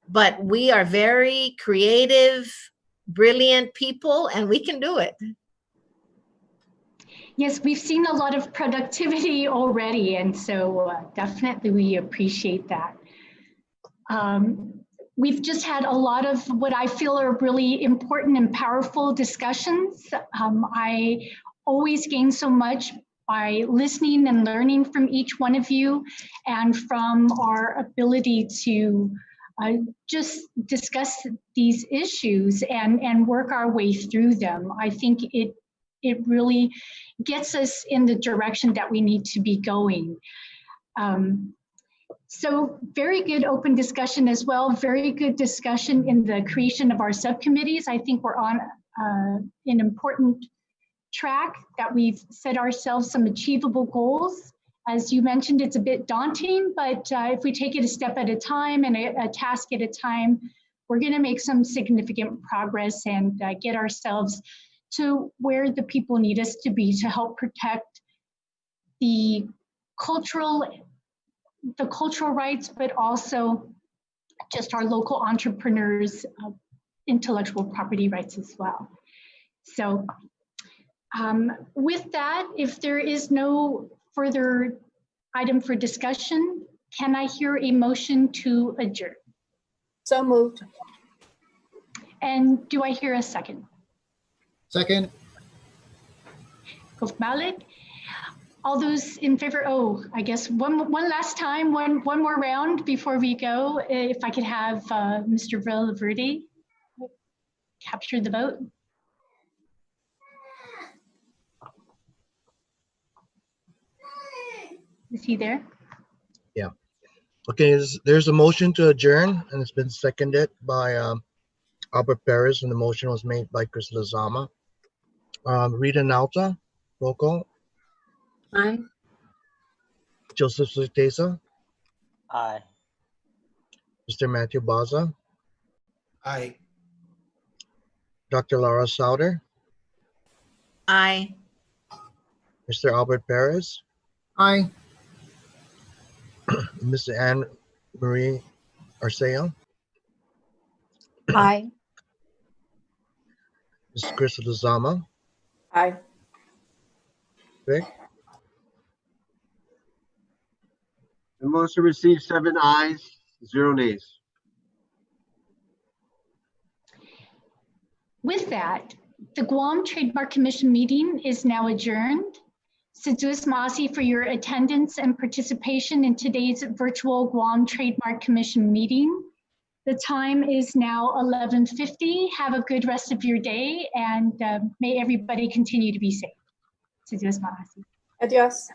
but we are very creative, brilliant people, and we can do it. Yes, we've seen a lot of productivity already, and so definitely we appreciate that. We've just had a lot of what I feel are really important and powerful discussions. I always gain so much by listening and learning from each one of you, and from our ability to just discuss these issues and work our way through them. I think it really gets us in the direction that we need to be going. So very good open discussion as well. Very good discussion in the creation of our subcommittees. I think we're on an important track, that we've set ourselves some achievable goals. As you mentioned, it's a bit daunting, but if we take it a step at a time and a task at a time, we're going to make some significant progress and get ourselves to where the people need us to be to help protect the cultural rights, but also just our local entrepreneurs' intellectual property rights as well. So with that, if there is no further item for discussion, can I hear a motion to adjourn? So moved. And do I hear a second? Second. Malik. All those in favor? Oh, I guess one last time, one more round before we go. If I could have Mr. Villaverde capture the vote. Is he there? Yeah. Okay, there's a motion to adjourn, and it's been seconded by Albert Perez, and the motion was made by Chris Lozama. Rita Nauta, roll call. Aye. Joseph Sutesa, Aye. Mr. Matthew Baza, Aye. Dr. Laura Sauter, Aye. Mr. Albert Perez, Aye. Mr. Anne Marie Arceo, Aye. Mr. Chris Lozama, Aye. Vic, The motion received 7 ayes, 0 nays. With that, the Guam Trademark Commission meeting is now adjourned. Siduos Ma'asi for your attendance and participation in today's virtual Guam Trademark Commission meeting. The time is now 11:50. Have a good rest of your day, and may everybody continue to be safe. Siduos Ma'asi. Adios.